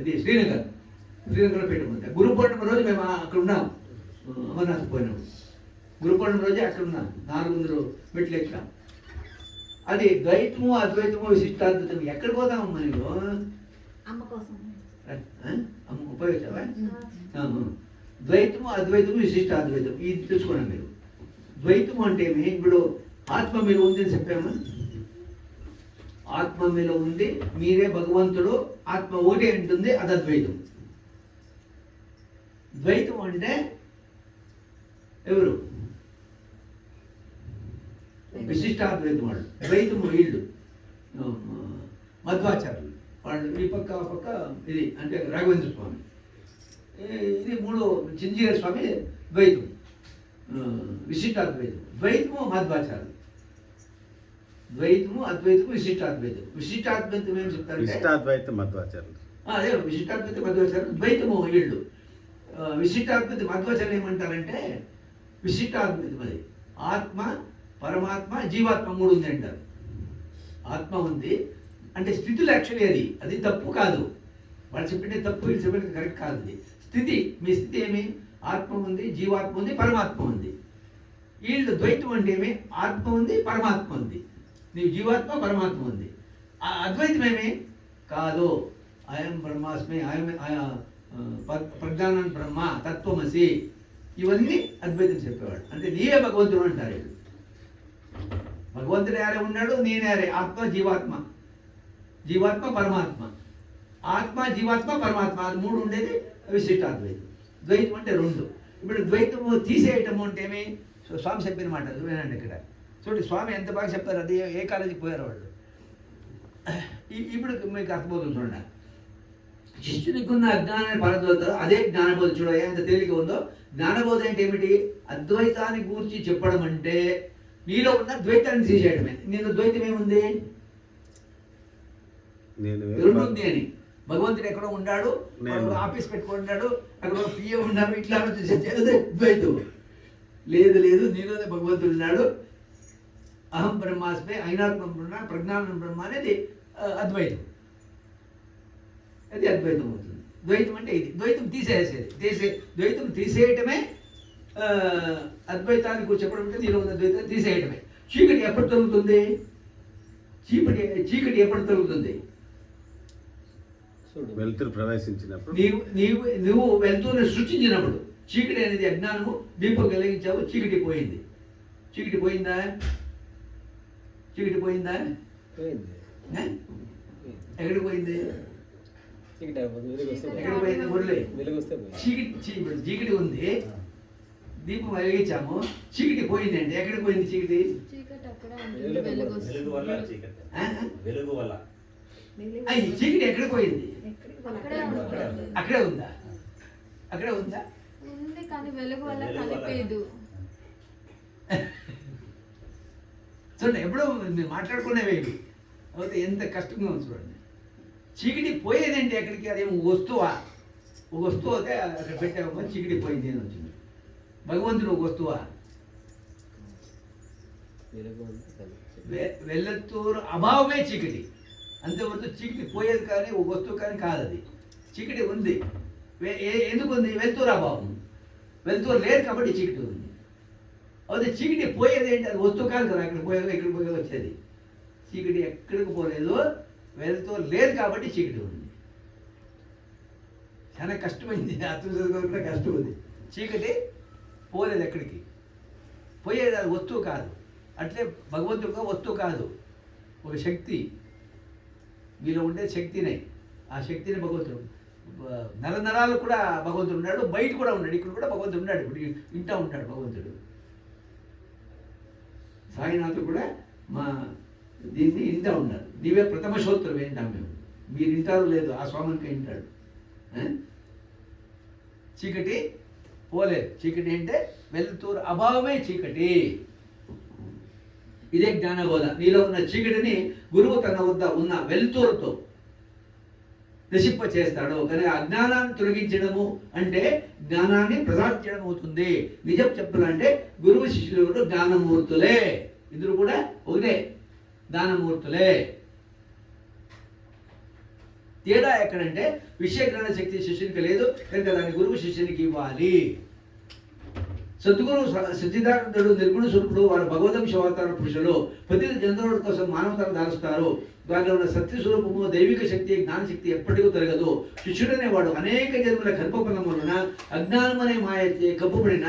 ఇది శ్రీనగర్లో పీఠం ఉంది. గురు పౌర్ణమి రోజు మేము అక్కడ ఉన్నాం. అమర్నాథ్ పోయినాము. గురు పౌర్ణమి రోజే అక్కడ ఉన్నాం. 400 మెట్లు ఎక్కాం. అది ద్వైతము, అద్వైతము, విశిష్టాద్వైతము. ఎక్కడ పోతాము మనకు? అమ్మ ఉపయోగించావా? ద్వైతము, అద్వైతము, విశిష్టాద్వైతం ఇది తెలుసుకోండి మీరు. ద్వైతము అంటే ఇప్పుడు ఆత్మ మీలో ఉంది అని చెప్పామా? ఆత్మ మీలో ఉంది, మీరే భగవంతుడు, ఆత్మ ఒకటే అంటుంది, అది అద్వైతం. ద్వైతం అంటే ఎవరు? విశిష్టాద్వైతం వాళ్ళు. ద్వైతము వీళ్ళు మధ్వాచార్యులు. వాళ్ళు ఈ పక్క ఆ పక్క ఇది అంటే రాఘవేంద్ర స్వామి. ఇది 3 చింజీర స్వామి ద్వైతం, విశిష్టాద్వైతం. ద్వైతము మధ్వాచార్యులు. ద్వైతము, అద్వైతము, విశిష్టాద్వైతం. విశిష్టాద్వైతం ఏం చెప్తారు? విశిష్టాద్వైతం మధ్వాచార్యులు. అదే విశిష్టాద్వైతం మధ్వాచార్యులు. ద్వైతము వీళ్ళు. విశిష్టాద్వైతం మధ్వాచార్యులు ఏమంటారంటే విశిష్టాద్వైతం అది ఆత్మ, పరమాత్మ, జీవాత్మ 3 ఉంది అంటారు. ఆత్మ ఉంది అంటే స్థితులు యాక్చువల్లీ అది తప్పు కాదు. వాళ్ళు చెప్పింటే తప్పు, వీళ్ళు చెప్పినది కరెక్ట్ కాదు. అది స్థితి. మీ స్థితి ఏమి? ఆత్మ ఉంది, జీవాత్మ ఉంది, పరమాత్మ ఉంది. వీళ్ళు ద్వైతం అంటే ఏమి? ఆత్మ ఉంది, పరమాత్మ ఉంది. నీవు జీవాత్మ, పరమాత్మ ఉంది. అద్వైతం ఏమి కాదు. అయం బ్రహ్మాస్మి, ప్రజ్ఞానం బ్రహ్మ, తత్వమసి, ఇవన్నీ అద్వైతం చెప్పేవాడు. అంటే నీవే భగవంతుడు అంటారు. భగవంతుడు యారే ఉన్నాడు, నేనేరే. ఆత్మ, జీవాత్మ, జీవాత్మ, పరమాత్మ. ఆత్మ, జీవాత్మ, పరమాత్మ, అది 3 ఉండేది విశిష్టాద్వైతం. ద్వైతం అంటే 2. ఇప్పుడు ద్వైతము తీసేయటము అంటే ఏమి? స్వామి చెప్పిన మాట వినండి. ఇక్కడ చూడండి, స్వామి ఎంత బాగా చెప్తారు. అది ఏ కాలేజీకి పోయారు వాళ్ళు. ఇప్పుడు మీకు అర్థమవుతుంది. చూడండి, శిష్యునికి ఉన్న అజ్ఞానాన్ని పారదోలుతారు. అదే జ్ఞానబోధ. చూడగా ఎంత తేలిక ఉందో. జ్ఞానబోధ అంటే ఏమిటి? అద్వైతాన్ని గూర్చి చెప్పడం అంటే నీలో ఉన్న ద్వైతాన్ని తీసేయడమే. నేను ద్వైతం ఏముంది? 2 ఉంది అని. భగవంతుడు ఎక్కడో ఉన్నాడు, ఆఫీస్ పెట్టుకున్నాడు, అక్కడ పిఏ ఉన్నాడు, ఇట్లా చేసేది ద్వైతం. లేదు, నీలోనే భగవంతుడు ఉన్నాడు. అహం బ్రహ్మాస్మి, అయినాత్మ బ్రహ్మ, ప్రజ్ఞానం బ్రహ్మ అనేది అద్వైతం. అది అద్వైతం అవుతుంది. ద్వైతం అంటే ఇది, ద్వైతం తీసేసేది. ద్వైతం తీసేయటమే అద్వైతానికి చెప్పడం అంటే నీలో ఉన్న ద్వైతం తీసేయటమే. చీకటి ఎప్పుడు తొలుగుతుంది? చీకటి ఎప్పుడు తొలుగుతుంది? వెలుతురు ప్రవేశించినప్పుడు, నువ్వు వెలుతురుని సృష్టించినప్పుడు. చీకటి అనేది అజ్ఞానము, దీపం కలిగించావు, చీకటి పోయింది. చీకటి పోయిందా? చీకటి పోయిందా? ఎక్కడికి పోయింది? ఎక్కడ పోయింది మురళి? చీకటి ఉంది, దీపం వెలిగించాము, చీకటి పోయిందండి. ఎక్కడికి పోయింది చీకటి? ఈ చీకటి ఎక్కడికి పోయింది? అక్కడే ఉందా? అక్కడే ఉందా? ఉంది కానీ వెలుగు వల్ల కలిపేదు. చూడండి, ఎప్పుడో మీరు మాట్లాడుకునేవి ఇవి అయితే ఎంత కష్టంగా ఉంది చూడండి. చీకటి పోయేదండి ఎక్కడికి? అదేమో వస్తువా? ఒక వస్తువు అయితే అక్కడ పెట్టామో చీకటి పోయింది అని వచ్చింది. భగవంతుడు ఒక వస్తువా? వెలుతురు అభావమే చీకటి. అంతవరకు చీకటి పోయేది కానీ ఒక వస్తువు కానీ కాదు. అది చీకటి ఉంది. ఎందుకు ఉంది? వెలుతురు అభావం. వెలుతురు లేదు కాబట్టి చీకటి ఉంది. అయితే చీకటి పోయేది ఏంటి? అది వస్తువు కాదు కదా. అక్కడ పోయేది ఇక్కడ పోయేది వచ్చేది. చీకటి ఎక్కడికి పోలేదు, వెలుతురు లేదు కాబట్టి చీకటి ఉంది. చాలా కష్టమైంది, అర్థం చేసుకోవడం కష్టం ఉంది. చీకటి పోలేదు ఎక్కడికి, పోయేది అది వస్తువు కాదు. అట్లే భగవంతుడుగా వస్తువు కాదు, ఒక శక్తి. మీలో ఉండే శక్తినే, ఆ శక్తిని భగవంతుడు. నరాలు కూడా భగవంతుడు ఉన్నాడు, బయట కూడా ఉన్నాడు, ఇక్కడ కూడా భగవంతుడు ఉన్నాడు. ఇప్పుడు ఇంటా ఉంటాడు భగవంతుడు. సాయినాథుడు కూడా మా దీన్ని ఇంటా ఉన్నాడు. నీవే ప్రథమ శ్రోత్రం వింటాం మేము. మీరు వింటారు లేదు, ఆ స్వామికి వింటాడు. చీకటి పోలేదు. చీకటి అంటే వెలుతురు అభావమే చీకటి. ఇదే జ్ఞానబోధ. నీలో ఉన్న చీకటిని గురువు తన వద్ద ఉన్న వెలుతురుతో నశింప చేస్తాడు. కానీ అజ్ఞానాన్ని తొలగించడము అంటే జ్ఞానాన్ని ప్రసాదించడం అవుతుంది. నిజం చెప్పాలంటే గురువు శిష్యులు కూడా జ్ఞానమూర్తులే. ఇద్దరు కూడా ఒకటే, జ్ఞానమూర్తులే. తేడా ఎక్కడంటే విషయగ్రహణ శక్తి శిష్యునికి లేదు కనుక దాన్ని గురువు శిష్యునికి ఇవ్వాలి. సద్గురు సచ్చిదానందుడు నిర్గుణ స్వరూపుడు, వారు భగవదంశ అవతార పురుషులు. ప్రతి జంతువుల కోసం మానవతను దారుస్తారు. దానిలో ఉన్న సత్య స్వరూపము, దైవిక శక్తి, జ్ఞానశక్తి ఎప్పటికూ తరగదు. శిష్యుడనే వాడు అనేక జన్మల కల్పపనం వలన అజ్ఞానం అనే మాయ కప్పుబడిన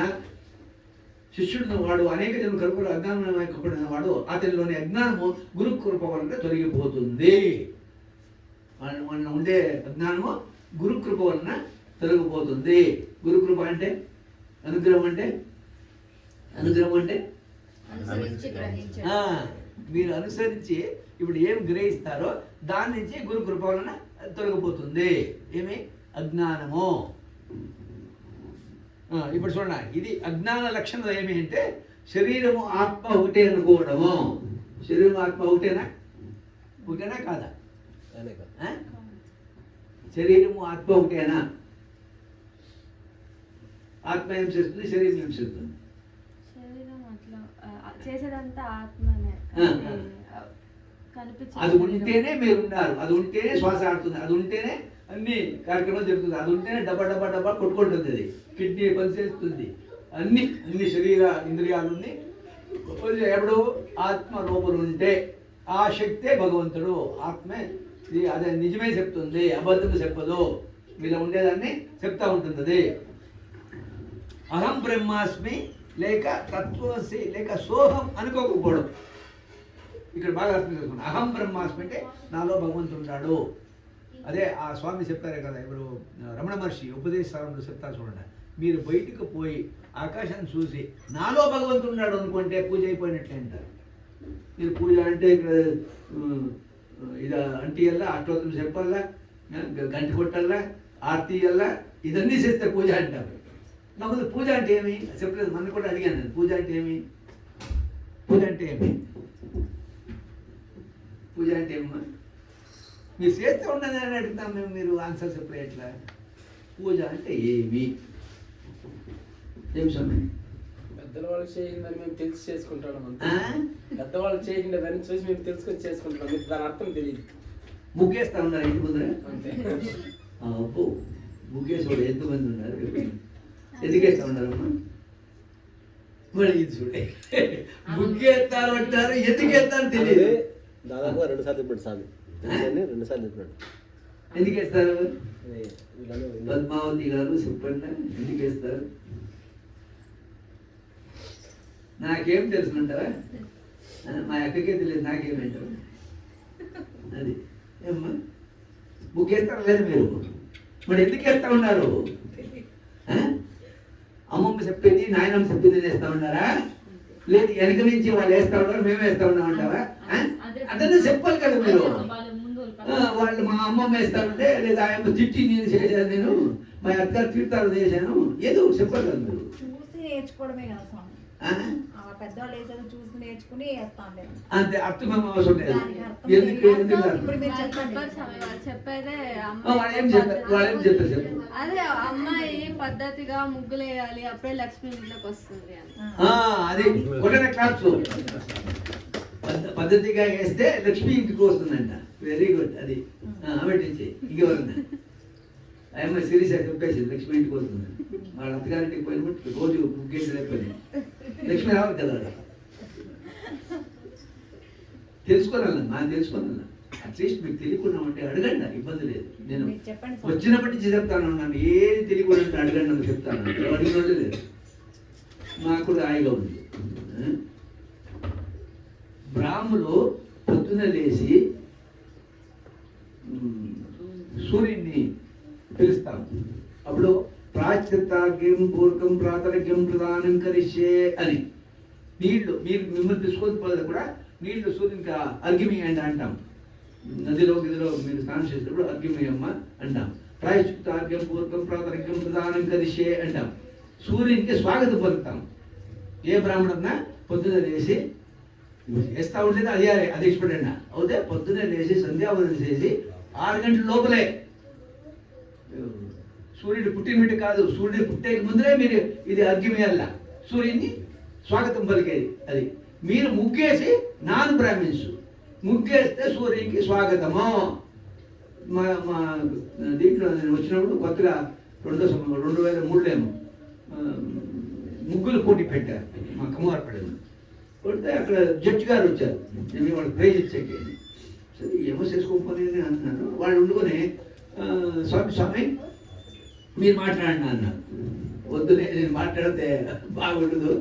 శిష్యుడిని వాడు అనేక జన్మల కల్ప అజ్ఞానం అనే మాయ కప్పుబడిన వాడు అతనిలోని అజ్ఞానము గురు కృప వలన తొలగిపోతుంది. మన ఉండే అజ్ఞానము గురు కృప వలన తొలగిపోతుంది. గురుకృప అంటే అనుగ్రహం అంటే మీరు అనుసరించి ఇప్పుడు ఏం గ్రహిస్తారో దాని నుంచి గురు కృప వలన తొలగిపోతుంది. ఏమి? అజ్ఞానము. ఇప్పుడు చూడండి, ఇది అజ్ఞాన లక్షణం ఏమి అంటే శరీరము ఆత్మ ఒకటే అనుకోవడము. శరీరం ఆత్మ ఒకటేనా? ఒకటేనా కాదా? శరీరము ఆత్మ ఒకటేనా? ఆత్మ ఏం చేస్తుంది, శరీరం ఏం చేస్తుంది? శరీరం అట్లా చేసేదంతా ఆత్మనే. అది ఉంటేనే మీరు ఉన్నారు, అది ఉంటేనే శ్వాస ఆడుతుంది, అది ఉంటేనే అన్ని కార్యక్రమాలు జరుగుతుంది, అది ఉంటేనే డబ్బా డబ్బా డబ్బా కొట్టుకుంటుంది, అది కిడ్నీ పనిచేస్తుంది, అన్ని శరీర ఇంద్రియాలున్ని. ఎప్పుడు ఆత్మ లోపల ఉంటే ఆ శక్తే భగవంతుడు. ఆత్మే అదే నిజమే చెప్తుంది, అబద్ధం చెప్పదు. వీళ్ళ ఉండేదాన్ని చెప్తా ఉంటుంది. అహం బ్రహ్మాస్మి లేక తత్వసి లేక సోహం అనుకోకపోవడం. ఇక్కడ బాగా అర్థం చేసుకోండి. అహం బ్రహ్మాస్మి అంటే నాలో భగవంతుడు ఉన్నాడు. అదే ఆ స్వామి చెప్పారే కదా, ఇప్పుడు రమణ మహర్షి ఉపదేశాలలో చెప్తారు చూడండి. మీరు బయటకు పోయి ఆకాశాన్ని చూసి నాలో భగవంతుడు ఉన్నాడు అనుకుంటే పూజ అయిపోయినట్లే అంటారు. మీరు పూజ అంటే ఇక్కడ ఇది అంటియల్లా, అష్టోత్తరం చెప్పల్లా, గంట కొట్టల్లా, ఆర్తి అల్లా, ఇదన్నీ చేస్తే పూజ అంటారు. నాకు పూజ అంటే ఏమి చెప్పలేదు, మన కూడా అడిగాను నేను. పూజ అంటే ఏమి? పూజ అంటే ఏమి? పూజ అంటే ఏమమ్మా? మీరు చేస్తే ఉండదు అని అడుగుతాం మేము, మీరు ఆన్సర్ చెప్పలే ఎట్లా? పూజ అంటే ఏమి? ఏం సమయం? పెద్దవాళ్ళు చేయిందని మేము తెలిసి చేసుకుంటాం అంతే. పెద్దవాళ్ళు చేయిందని చూసి మేము తెలుసుకొని చేసుకుంటాం. మీకు దాని అర్థం తెలియదు. ముగ్గేస్తా ఉన్నారు ఇంటి ముందర. అప్పు ముగ్గేసేవాడు ఎంతమంది ఉన్నారు? ఎందుకేస్తా ఉన్నారమ్మా? మరి ఇది చూడే, ముగ్గేస్తారు అంటారు, ఎందుకేస్తారు తెలియదు. దాదాపుగా 2 సార్లు చెప్పాడు స్వామి. 2 సార్లు చెప్పాడు. ఎందుకేస్తారు? పద్మావతి గారు చెప్పండి, ఎందుకేస్తారు? నాకేం తెలుసుకుంటారా? మా అక్కకే తెలియదు, నాకేమంటారు? అది ఏమ్మా, ముగ్గేస్తారు లేదు మీరు? మరి ఎందుకు వేస్తా ఉన్నారు? అమ్మమ్మ చెప్పింది, నాయనమ్మ చెప్పింది వేస్తా ఉన్నారా? లేదు వెనక నుంచి వాళ్ళు వేస్తా ఉన్నారు, మేము వేస్తా ఉన్నామంటారా? అదే చెప్పాలి కదా మీరు. వాళ్ళు మా అమ్మమ్మ వేస్తా ఉంటే, లేదా ఆయన తిట్టి నేను చేశాను, నేను మా అక్క తీర్థాలు చేశాను, ఏదో చెప్పాలి కదా మీరు. చూసి నేర్చుకోవడమే కదా స్వామి. పెద్దవాళ్ళు వేసేది చూసి నేర్చుకుని వేస్తా ఉండేది. అంతే, అర్థమేమో అవసరం లేదు. ఎందుకు ఇప్పుడు మీరు చెప్పండి. చెప్పేదే వాళ్ళేం చెప్పారు చెప్పు. అదే అమ్మాయి పద్ధతిగా ముగ్గులు వేయాలి, అప్పుడే లక్ష్మి ఇంట్లోకి వస్తుంది అని. అది ఒకటే క్లాస్ పద్ధతిగా వేస్తే లక్ష్మి ఇంటికి వస్తుందంట. Very good. అది ఆమెటించి ఇంకెవరన్నా అమ్మ సిరీస్ చెప్పేసి లక్ష్మి ఇంటికి వస్తుంది. వాళ్ళ అత్తగారింటికి పోయినప్పుడు రోజు ముగ్గేసి లేకపోయింది, లక్ష్మి రావాలి కదా. తెలుసుకోవాలన్నా, నాకు తెలుసుకోవాలన్నా. అట్లీస్ట్ మీకు తెలియకుండా ఉంటే అడగండి, ఇబ్బంది లేదు. నేను వచ్చినప్పటి నుంచి చెప్తాను, నన్ను ఏది తెలియకుండా ఉంటే అడగండి అని చెప్తాను. అడిగిన రోజు లేదు, నాకు కూడా హాయిగా ఉంది. బ్రాహ్మలు పొద్దున లేచి సూర్యుడిని పిలుస్తాం. అప్పుడు ప్రాచిత్తాగ్యం పూర్వకం ప్రాతరగ్యం ప్రదానం కరిష్యే అని నీళ్లు మీరు మిమ్మల్ని తీసుకోకపోతే కూడా నీళ్లు సూర్యునికి అర్ఘ్యమేయండి అంటాం. నదిలో గిదిలో మీరు స్నానం చేసేటప్పుడు అర్ఘ్యమేయమ్మ అంటాం. ప్రాయశ్చిత్తాగ్యం పూర్వకం ప్రాతరగ్యం ప్రదానం కరిష్యే అంటాం. సూర్యునికి స్వాగతం పలుకుతాం. ఏ బ్రాహ్మణన్నా పొద్దున లేచి వేస్తా ఉండేది అది అది ఇష్టపడండి. అవుతే పొద్దునే లేచి సంధ్యావందనం చేసి 6 గంటల లోపలే, సూర్యుడు పుట్టినట్టు కాదు, సూర్యుడు పుట్టే ముందరే మీరు ఇది అర్ఘ్యమేయాల, సూర్యుడిని స్వాగతం పలికేది. అది మీరు ముగ్గేసి నాన్ బ్రాహ్మిన్స్ ముగ్గేస్తే సూర్యునికి స్వాగతము. మా మా దీంట్లో నేను వచ్చినప్పుడు కొత్తగా 2003లో ముగ్గులు పోటీ పెట్టారు మా కుమారపల్లిలో. కొడితే అక్కడ జడ్జి గారు వచ్చారు, నేను వాళ్ళకి ప్రైజ్ ఇచ్చాక. సరే ఏమో చేసుకోకపోతే అంటున్నాను. వాళ్ళు ఉండుకొని స్వామి మీరు మాట్లాడినా అన్నారు. వద్దులే, నేను మాట్లాడితే బాగుండదు,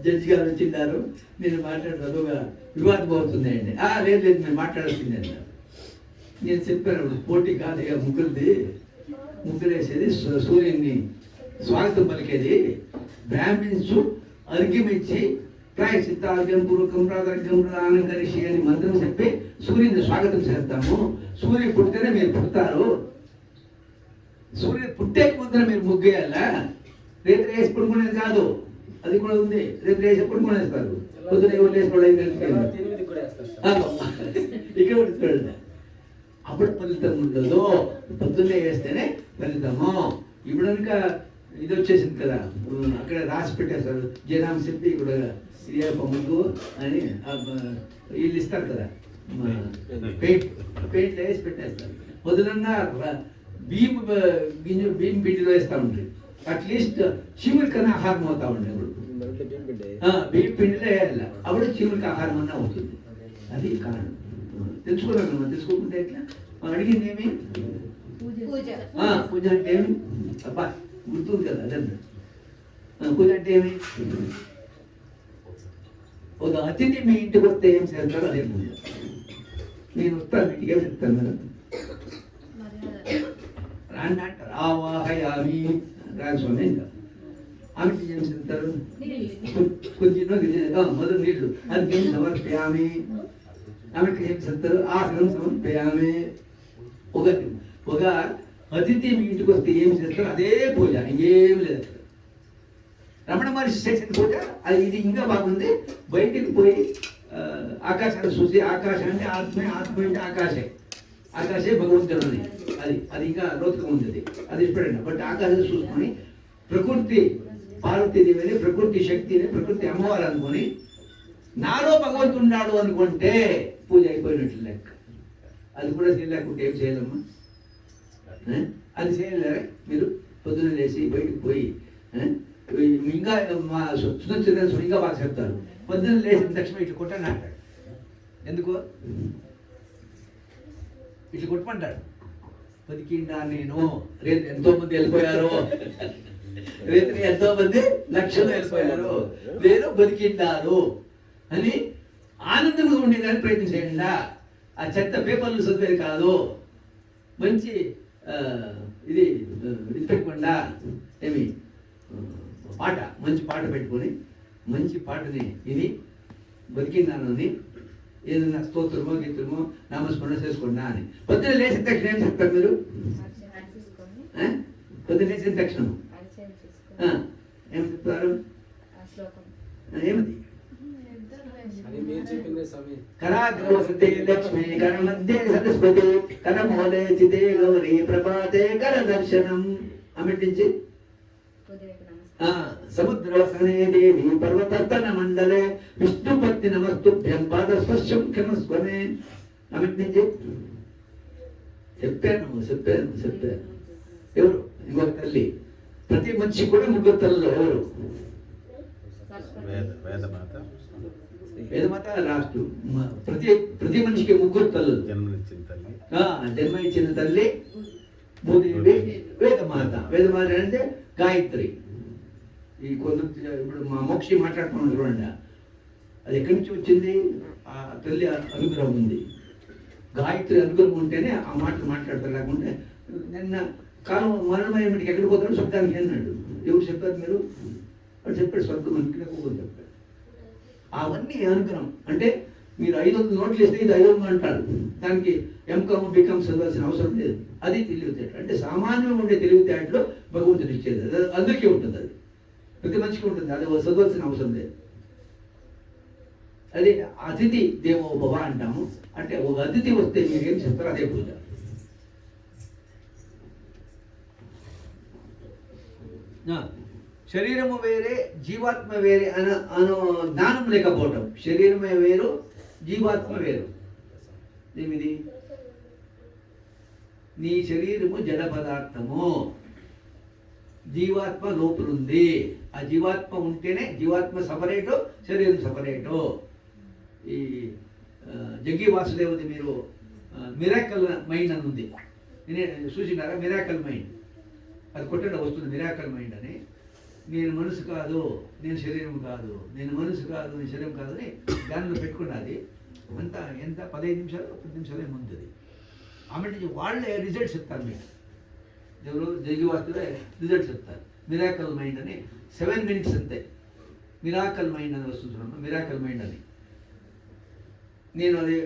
జడ్జి గారు వచ్చిన్నారు, నేను మాట్లాడదు వివాదం అవుతుంది అండి. లేదు లేదు నేను మాట్లాడుతుంది అన్నారు. నేను చెప్పాను, పోటీ కాదు ముగ్గులది, ముగ్గులు వేసేది సూర్యుని స్వాగతం పలికేది. బ్రాహ్మిన్స్ అర్ఘ్యమిచ్చి ప్రాయశ్చిత్తార్ఘ్యం పూర్వకం ప్రాతర్ఘ్యం ప్రదానం కరిష్యే అని మంత్రం చెప్పి సూర్యుని స్వాగతం చేస్తాము. సూర్యుడు పుట్టితేనే మీరు పుడతారు. సూర్యుడు పుట్టేక ముందర మీరు ముగ్గేయాలా, రేపు వేసి పడుకునేది కాదు. అది కూడా ఉంది, రేపు వేసి పడుకునేస్తారు. పొద్దున ఎవరు వేసుకోవడం ఇక్కడ అప్పుడు ఫలితం ఉండదు. పొద్దున్నే వేస్తేనే ఫలితము. ఇప్పుడు ఇంకా ఇది వచ్చేసింది కదా, అక్కడ రాసి పెట్టేస్తారు జనాం చెప్పి కూడా ముగ్గు అని వీళ్ళు ఇస్తారు కదా, పెయింట్ వేసి పెట్టేస్తారు. పొద్దునన్నా బియ్యం పిండిలో వేస్తూ ఉంటారు. అట్లీస్ట్ చీముడి కన్నా ఆహారం అవుతా ఉండే. బియ్యం పిండిలో వేయాలి, అప్పుడు చీముడికి ఆహారం అన్నా అవుతుంది. అది కారణం. తెలుసుకోవాలి మనం, తెలుసుకోకుండా ఎట్లా. అడిగింది ఏమి పూజ అంటే ఏమి? అబ్బా గుర్తుంది కదా అదన్నా. పూజ అంటే ఏమి? ఒక అతిథి మీ ఇంటికి వస్తే ఏం చేస్తారో అదే పూజ. నేను వస్తాను ఇంటికి, ఏం చెప్తాను రాండి అంటారు. ఆవాహయామి రాజస్వామి ఇంకా ఆమెకి ఏం చెప్తారు? కొంచెం మొదలు నీళ్ళు అర్ఘ్యం సమర్పయామి. ఆమెకి ఏం చెప్తారు? ఆసనం సమర్పయామి. ఒక అతిథి మీ ఇంటికి వస్తే ఏం చేస్తారు అదే పూజ, ఇంకేం లేదు. రమణ మహర్షి చేసిన పూజ అది ఇది ఇంకా బాగుంది. బయటికి పోయి ఆకాశాన్ని చూసి, ఆకాశం అంటే ఆత్మే, ఆత్మ అంటే ఆకాశే, ఆకాశే భగవంతుడు అని అది ఇంకా లోతుగా ఉంది. అది ఇష్టపడండి. బట్ ఆకాశం చూసుకొని ప్రకృతి పార్వతీదేవిని, ప్రకృతి శక్తిని, ప్రకృతి అమ్మవారు అనుకొని నాలో భగవంతుడు ఉన్నాడు అనుకుంటే పూజ అయిపోయినట్లు లెక్క. అది కూడా చేయలేకుంటే ఏం చేయలేమ్మా? అది చేయలేరా మీరు? పొద్దున్న లేచి బయటకు పోయి ఇంకా మా సుందర ఇంకా బాగా చెప్తారు. పొద్దున్న లేచిన తక్షణం ఇట్లా కొట్టని అంటాడు. ఎందుకు ఇట్లా కొట్టమంటాడు? బతికిండా నేను, రేపు ఎంతో మంది వెళ్ళిపోయారు, రేపు ఎంతో మంది లక్షలు వెళ్ళిపోయారు, నేను బతికిండారు అని ఆనందంగా ఉండేదాన్ని ప్రయత్నం చేయండి. ఆ చెత్త పేపర్లు చదివేది కాదు. మంచి ఇది పెట్టకుండా ఏమి పాట, మంచి పాట పెట్టుకొని మంచి పాటని ఇది బతికిందాను అని ఏదైనా స్తోత్రమో గీతమో నామస్మరణ చేసుకున్నా అని. పొద్దున్న లేచిన తక్షణం ఏం చెప్తారు మీరు? పొద్దున్న లేచిన తక్షణం ఏం చెప్తారు? ఏమిటి? కరాగ్రవసతే లక్ష్మీ కరమధ్యే సరస్వతి కరమూలే చితే గౌరీ ప్రభాతే కర దర్శనం. అమిటించి సముద్రవసనే దేవి పర్వతర్తన మండలే విష్ణుపత్తి నమస్తుభ్యం పాదస్పర్శం క్షమస్వమే. అమిటించి చెప్పాను. ఎవరు? ఇంకొక తల్లి. ప్రతి మనిషి కూడా ముగ్గురు తల్లిలో ఎవరు? వేదమాత లాస్ట్. ప్రతి మనిషికి ముగ్గురు తల్లులు. జన్మ ఇచ్చిన తల్లి భూదేవి, వేదమాత. వేదమాత అంటే గాయత్రి. ఈ కొంత ఇప్పుడు మా మోక్షి మాట్లాడుతున్నాం చూడండి, అది ఎక్కడి నుంచి వచ్చింది? ఆ తల్లి అనుగ్రహం ఉంది. గాయత్రి అనుగ్రహం ఉంటేనే ఆ మాటలు మాట్లాడతారు. లేకుంటే నిన్న కాలం మరణమయ్యేటికి ఎక్కడికి పోతాడు శబ్దానికి అన్నాడు. ఎవరు చెప్పారు మీరు? వాడు చెప్పాడు స్వర్గం మనకి చెప్పాడు. అవన్నీ అనుగ్రహం. అంటే మీరు 500 నోట్లు ఇస్తే ఇది 500 అంటారు. దానికి ఎంకామ్ బీకామ్ చదవాల్సిన అవసరం లేదు. అది తెలివితేట. అంటే సామాన్యంగా ఉండే తెలివితేటలో భగవంతుడు ఇచ్చేది. అది అందరికీ ఉంటుంది. అది ప్రతి మనిషికి ఉంటుంది. అది చదవాల్సిన అవసరం లేదు. అదే అతిథి దేవో భవ అంటాము. అంటే ఒక అతిథి వస్తే మీరు ఏం చెప్తారో అదే పూజ. శరీరము వేరే, జీవాత్మ వేరే అను జ్ఞానం లేకపోవటం. శరీరమే వేరు, జీవాత్మ వేరు. ఏమిది? నీ శరీరము జడ పదార్థము, జీవాత్మ లోపలుంది. ఆ జీవాత్మ ఉంటేనే జీవాత్మ సపరేటు, శరీరం సపరేటు. ఈ జగ్గి వాసుదేవుది మీరు మిరాకల్ మైండ్ అని ఉంది, చూసినారా? మిరాకల్ మైండ్ అది కొట్టడం వస్తుంది. మిరాకల్ మైండ్ అని. నేను మనసు కాదు, నేను శరీరం కాదు, నేను మనసు కాదు, నేను శరీరం కాదు అని ధ్యానంలో పెట్టుకున్నది. అంతా ఎంత 15 నిమిషాలు 10 నిమిషాలు ఏముంటుంది. ఆమె వాళ్ళే రిజల్ట్స్ చెప్తారు. మీకు ఎవరు? జగ్గివాసులే రిజల్ట్స్ చెప్తారు. మిరాకల్ మైండ్ అని 7 minutes అంతే. మిరాకల్ మైండ్ అని వస్తున్నాను. మిరాకల్ మైండ్ అని నేను అది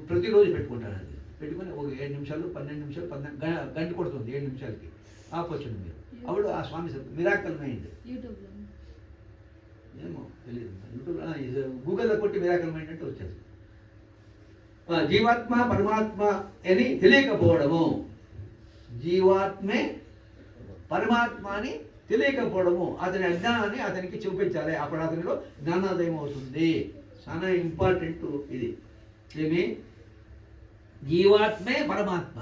ప్రతిరోజు పెట్టుకుంటాను. అది పెట్టుకుని ఒక 7 నిమిషాలు 12 నిమిషాలు 14 గంట కొడుతుంది. 7 నిమిషాలకి ఆపొచ్చింది మీరు. అప్పుడు ఆ స్వామి మిరాకల్ మైండ్ ఏమో తెలియదు. యూట్యూబ్లో గూగుల్లో కొట్టి మిరాకల్ మైండ్ అంటే వచ్చేది. జీవాత్మ పరమాత్మ అని తెలియకపోవడము. జీవాత్మే పరమాత్మ అని తెలియకపోవడము. అతని అజ్ఞానాన్ని అతనికి చూపించాలి. అప్పుడు అతనిలో జ్ఞానోదయం అవుతుంది. చాలా ఇంపార్టెంట్ ఇది. ఏమి? జీవాత్మే పరమాత్మ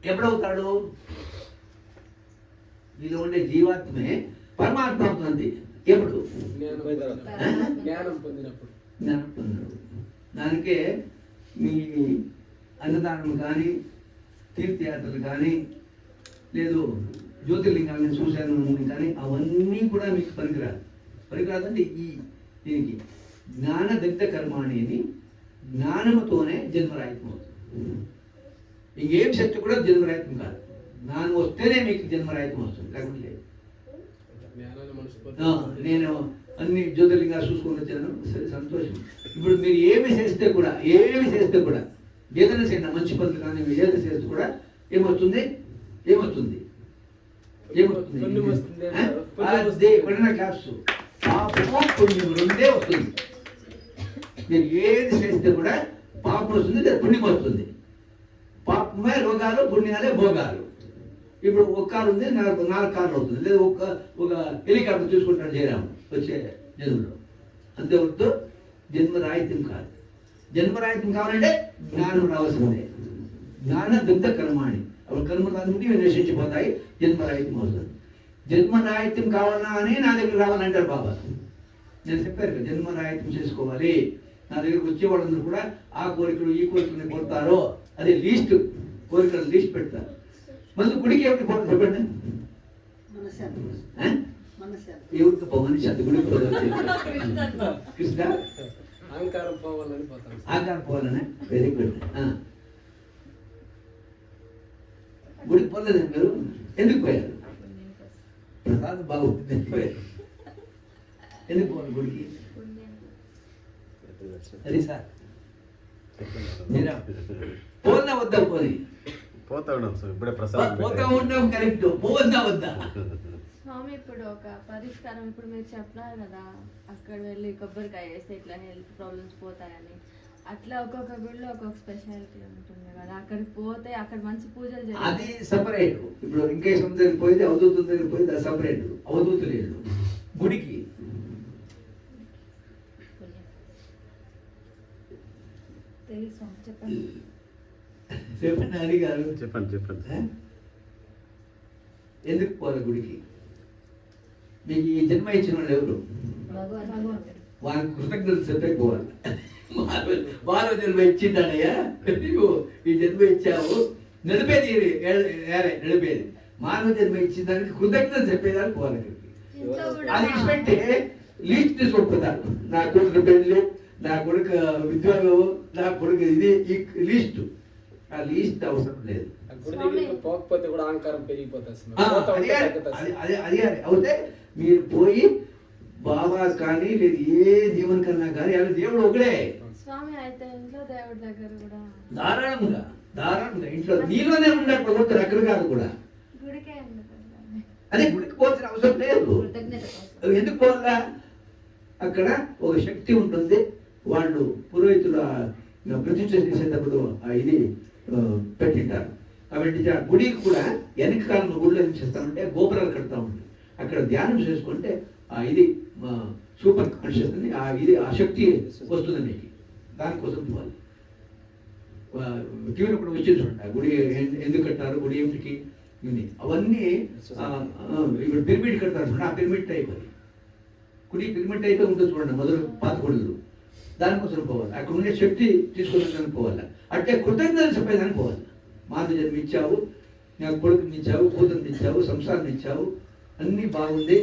ఎప్పుడవుతాడు? మీలో ఉండే జీవాత్మే పరమాత్మ అవుతుంది ఎప్పుడు? జ్ఞానం పొందినప్పుడు. దానికే మీ అన్నదానం కానీ, తీర్థయాత్రలు కానీ, లేదు జ్యోతిర్లింగాలను చూశాను కానీ అవన్నీ కూడా మీకు పనికిరాదంటే దీనికి జ్ఞానదగ్ధ కర్మాణి అని జ్ఞానముతోనే జన్మరాహిత్యం అవుతుంది. ఇంకేం శక్తి కూడా జన్మరాహిత్యం కాదు. జ్ఞానం వస్తేనే మీకు జన్మరాహిత్యం వస్తుంది, లేకుండా లేదు. నేను అన్ని జ్యోతిర్లింగాలు చూసుకొని వచ్చాను, సరే సంతోషం. ఇప్పుడు మీరు ఏమి చేస్తే కూడా ఏదైనా చేయండి, మంచి పనులు కానీ మీరు ఏదైనా చేస్తే కూడా ఏమొస్తుంది? కొన్న క్లాప్స్ పాపము పుణ్యం రెండే వస్తుంది. మీరు ఏది చేస్తే కూడా పాపం వస్తుంది, లేదా పుణ్యం వస్తుంది. పాపమే రోగాలు, పుణ్యాలే భోగాలు. ఇప్పుడు ఒక కారు ఉంది, 4 కార్లు అవుతుంది. లేదా ఒక హెలికాప్టర్ చూసుకుంటాడు జయరాము వచ్చే జన్మలో. అంతేవద్దు జన్మ రాహిత్యం కాదు. జన్మరాహిత్యం కావాలంటే జ్ఞానం రావాల్సిందే. జ్ఞాన దుగ్ధ కర్మాణి, అప్పుడు కర్మలన్నీ నశించిపోతాయి, జన్మరాహిత్యం అవుతుంది. జన్మరాహిత్యం కావాలా అని నా దగ్గర రావాలంటారు బాబా. నేను చెప్పారు కదా, జన్మరాహిత్యం చేసుకోవాలి. నా దగ్గరకు వచ్చే వాళ్ళందరూ కూడా ఆ కోరికలు ఈ కోరికలు కోరుతారో అదే లీస్ట్ కోరికలు లీస్ట్ పెడతారు. మళ్ళీ గుడికి ఎవరికి పోతారు చెప్పండి? ఎవరికి పోవని శాంతి గుడికి పోతారు? కృష్ణ అహంకారం పోవాలని పోతాం. ఆకారం పోవాలనే వెరీ గుడ్. గుడికి పోలేదు మీరు, ఎందుకు పోయారు? ప్రసాదం బాగుంటుంది ఎందుకు పోయారు? ఎందుకు పోవాలి గుడికి? అది సార్ మీరా పోన్నా వద్దా? పోని పోతా ఉన్నాం సార్, ఇప్పుడే ప్రసాదం పోతా ఉన్నాం, కరెక్ట్. పోవద్దా వద్దా? స్వామి ఇప్పుడు ఒక పరిష్కారం, ఇప్పుడు మీరు చెప్పినారు కదా అక్కడ వెళ్ళి కొబ్బరికాయ వేస్తే ఇట్లా హెల్త్ ప్రాబ్లమ్స్ పోతాయని, అట్లా ఒక్కొక్క గుడిలో ఒక్కొక్క స్పెషాలిటీ ఉంటుంది కదా, అక్కడికి పోతే అక్కడ మంచి పూజలు అది చేయాలి. సపరేట్. ఇప్పుడు వెంకటేశ్వరం దగ్గరికి పోయింది, అవధూతుల దగ్గరికి పోయింది, అది సపరేట్. అవధూతులు వెళ్ళు గుడికి. తెలుసు స్వామి, చెప్పండి. చెప్పండి అని గారు, చెప్పండి. ఎందుకు పోవాలి గుడికి? మీకు ఈ జన్మ ఇచ్చిన వాళ్ళు ఎవరు? భగవంతుడు. వారికి కృతజ్ఞతలు చెప్పే పోవాలి. వారు జన్మ ఇచ్చింటానయ్యా, నువ్వు ఈ జన్మ ఇచ్చావు, నడిపేది నడిపేది. మానవ జన్మ ఇచ్చిన దానికి కృతజ్ఞత చెప్పేదానికి పోవాలి. ఇంట్లో కూడా అది ఇచ్చిపెట్టే లీస్ట్ తీసుకొట్టుకుంటారు. నా కొడుకు పెళ్ళి, నా కొడుకు విద్వాంగం, నా కొడుకు ఇది, ఈ లీస్ట్. ఆ లీస్ట్ అవసరం లేదు. పోకపోతే కూడా అహంకారం పెరిగిపోతుంది. అది అవుతే మీరు పోయి బాబా కానీ లేదు ఏ దేవుని కన్నా కానీ అలా దేవుడు ఒకడే. స్వామి అయితే ఇంట్లో దేవుడి దగ్గర కూడా ధారాళంగా ఇంట్లో నీలోనే ఉన్నాడు భగవంతుడు, అక్కడ కాదు కూడా. గుడికే ఎందుకు వెళ్ళాలి? అదే గుడికి పోవాల్సిన అవసరం లేదు. కృతజ్ఞత కోసం. ఎందుకు పోవాలా? అక్కడ ఒక శక్తి ఉంటుంది. వాళ్ళు పురోహితులు ప్రతిష్ఠ చేసేటప్పుడు ఇది పెట్టింటారు. కాబట్టి ఆ గుడికి కూడా వెనక కాలంలో గుడిలో ఏం చేస్తామంటే గోపురాలు కడతా ఉంటుంది. అక్కడ ధ్యానం చేసుకుంటే ఇది సూపర్ కాన్షియస్ అని ఇది ఆ శక్తి వస్తుంది మీకు. దానికోసం పోవాలి. టీవీలో కూడా వచ్చింది చూడండి, గుడి ఎందుకు కట్టారు, గుడి ఏమిటికి, ఇవి అవన్నీ. ఇప్పుడు పిరమిడ్ కడతారు చూడండి, ఆ పిరమిడ్ టైప్ అది. గుడి పిరమిడ్ టైప్ ఉంటుంది చూడండి, మొదలు పాత గుడులు. దానికోసం పోవాలి. అక్కడ ఉండే శక్తి తీసుకునేదానికి పోవాలి. అంటే కృతజ్ఞతలు చెప్పేదానికి పోవాలి. మాత జన్మ ఇచ్చావు, నాకు కొడుకుని ఇచ్చావు, కూతురుని ఇచ్చావు, సంసారం ఇచ్చావు, అన్ని బాగుంది.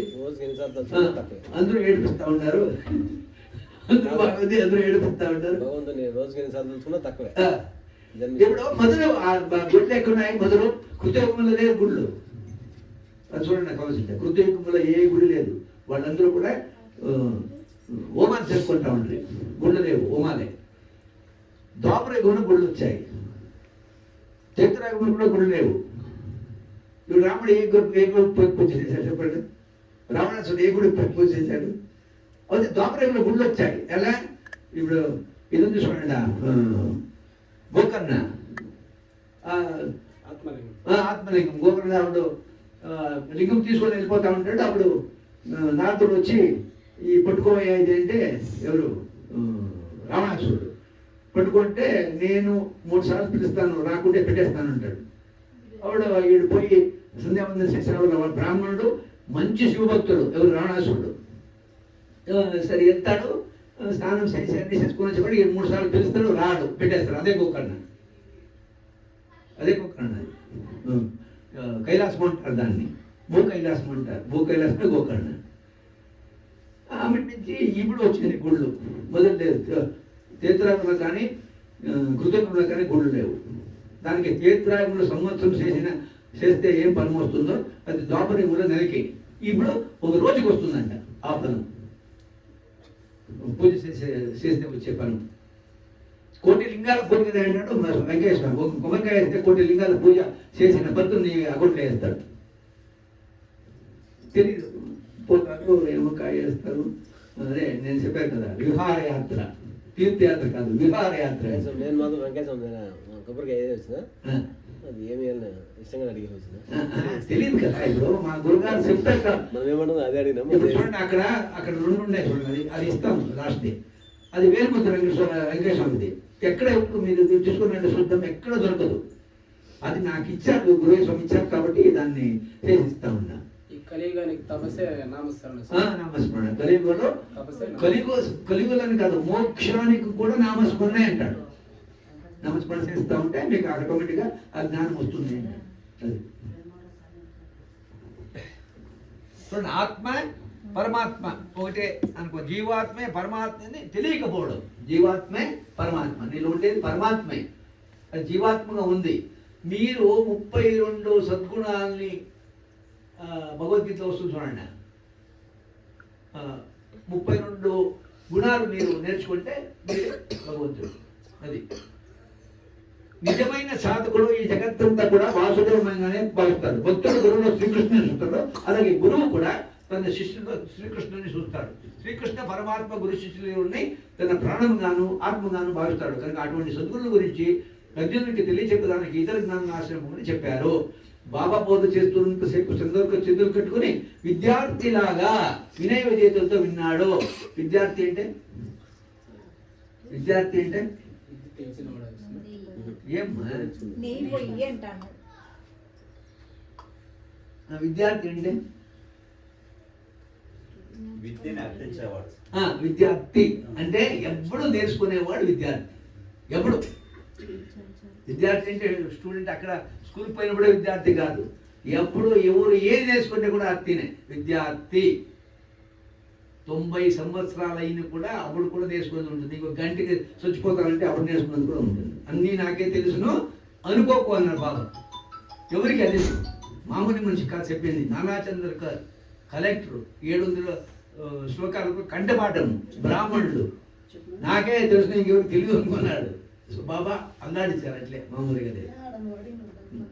అందరూ ఏడిపిస్తా ఉన్నారు, అందరూ బాగుంది, అందరూ ఏడిపిస్తా ఉంటారు. ఇప్పుడు మొదలు గుడ్లు ఎక్కున్నాయి, మొదలు కృతయుగంలో లేదు గుళ్ళు. అది చూడండి, నాకు అవసరం. కృతయుగంలో ఏ గుడి లేదు. వాళ్ళందరూ కూడా హోమాలు చేసుకుంటా ఉంటారు. గుళ్ళు లేవు, హోమాలే. ద్వాపర యుగంలో గుళ్ళు వచ్చాయి, చైత్రయుగంలో కూడా గుళ్ళు లేవు. ఇప్పుడు రాముడు ఏ గుడి పూజ చేశాడు చెప్పండి? రావణాసుడు ఏ గుడి పూజ చేశాడు? అయితే ద్వాపరయుగంలో గుళ్ళు వచ్చాయి. ఎలా? ఇప్పుడు ఇది ఉంది చూడండి, గోకర్ణ ఆత్మలింగం. గోకర్ణ అప్పుడు లింగం తీసుకొని వెళ్ళిపోతా ఉంటాడు. అప్పుడు నారదుడు వచ్చి ఈ పట్టుకోబోయేది అంటే ఎవరు? రావణాసురుడు. పట్టుకుంటే నేను 3 సార్లు పిలుస్తాను, రాకుంటే పెట్టేస్తాను అంటాడు. అప్పుడు వీడు పోయి సంధ్యావందనం చేసేవాడు. బ్రాహ్మణుడు, మంచి శివభక్తుడు. ఎవరు? రావణాసురుడు. సరే వెళ్తాడు, స్నానం చేసి అన్ని చేసుకుని వచ్చేవాడు. 3 సార్లు పిలుస్తాడు, రాడు, పెట్టేస్తాడు. అదే గోకర్ణ. కైలాసం అంటారు దాన్ని, భూ కైలాసం అంటారు. భూ కైలాసమే గోకర్ణ. ఆమె నుంచి ఇప్పుడు వచ్చింది గుళ్ళు. మొదలు లేదు. తీర్థరాగంలో కానీ కృతజ్ఞంలో కానీ గుళ్ళు లేవు. దానికి తీర్థరాగంలో సంవత్సరం చేస్తే ఏం పని వస్తుందో అది ద్వాపరయుగంలో నెలకి ఇప్పుడు ఒక రోజుకి వస్తుందంట ఆ పను. పూజ చేస్తే వచ్చే పను. 1 కోటి లింగాల పూజ కదా అంటాడు వెంకటేశ్వర. ఒక కొబ్బరికాయ వేస్తే 1 కోటి లింగాల పూజ చేసిన పద్ధతి నీ అకౌంట్లో వేస్తాడు. తెలీదు, పోతారు, ఏమో కాయ వేస్తారు. అదే నేను చెప్పాను కదా, విహారయాత్ర, తీర్థయాత్ర కాదు, విహారయాత్ర. నేను మాత్రం వెంకటేశ్వర కొబ్బరికాయ ఏది వచ్చినా అది ఏమి ఇష్టంగా అడిగి వచ్చినా తెలియదు కదా. ఇప్పుడు మా గురుగారు చెప్తారు, మనం ఏమన్నా అదే అడిగినాము. ఇప్పుడు చూడండి, అక్కడ 2 ఉన్నాయి చూడండి, అది ఇస్తాం లాస్ట్ డే. అది వేలుముద్ర వెంకటేశ్వరది. ఎక్కడ మీరు తీసుకున్న శుద్ధం ఎక్కడ దొరకదు. అది నాకు ఇచ్చారు, గురువు స్వామి ఇచ్చారు కాబట్టి దాన్ని చేసిస్తా ఉన్నా. నామస్మరణ కలియుగంలో కలియుగలని కాదు, మోక్షానికి కూడా నామస్మరణే అంటాడు. నామస్మరణ చేస్తూ ఉంటే మీకు ఆటోమేటిక్గా ఆ జ్ఞానం వస్తుంది. అది చూడండి, ఆత్మ పరమాత్మ ఒకటే అనుకో. జీవాత్మే పరమాత్మని తెలియకపోవడం. జీవాత్మే పరమాత్మ, నీలో ఉండేది పరమాత్మే, అది జీవాత్మగా ఉంది. మీరు 32 సద్గుణాలని భగవద్గీతలో వస్తుంది చూడండి. 32 గుణాలు మీరు నేర్చుకుంటే మీరే భగవంతుడు. అది నిజమైన సాధకుడు ఈ జగత్తంతా కూడా వాసుదేవమయంగానే భావిస్తాడు. భక్తుడు గురువులో శ్రీకృష్ణుని చూస్తాడు, అలాగే గురువు కూడా తన శిష్యుడు శ్రీకృష్ణుని చూస్తాడు. శ్రీకృష్ణ పరమాత్మ గురు శిష్యులని తన ప్రాణంగాను ఆత్మగాను భావిస్తాడు. కనుక అటువంటి సద్గురుల గురించి అర్జునుడికి తెలియచెప్పడానికి ఇతర జ్ఞానాశ్రమం అని చెప్పారు. బాబా బోధ చేస్తున్నంతసేపు చేతులు కట్టుకుని విద్యార్థిలాగా వినయ విజేతలతో విన్నాడు. విద్యార్థి అంటే ఏం విద్యార్థి అంటే విద్యార్థి అంటే ఎప్పుడు నేర్చుకునేవాడు విద్యార్థి. ఎప్పుడు విద్యార్థి అంటే స్టూడెంట్ అక్కడ స్కూల్ పోయినప్పుడే విద్యార్థి కాదు. ఎప్పుడు ఎవరు ఏది నేర్చుకుంటే కూడా అర్థినే విద్యార్థి. 90 సంవత్సరాలు అయిన కూడా అప్పుడు కూడా నేర్చుకుని ఉంటుంది. ఇంకో గంటకి చచ్చిపోతారంటే అప్పుడు నేర్చుకున్నది కూడా ఉంటుంది. అన్నీ నాకే తెలుసును అనుకోకు అన్నారు బాబా. ఎవరికి అది మామూలు మనిషి కాదు చెప్పింది. నానాచంద్రకర్ కలెక్టర్ 700 శ్లోకాలకు కంఠపాఠము, బ్రాహ్మణుడు నాకే తెలుసు ఇంకెవరికి తెలియదు అనుకున్నాడు. బాబా అల్లాడిచ్చారు అట్లే మామూలుగా.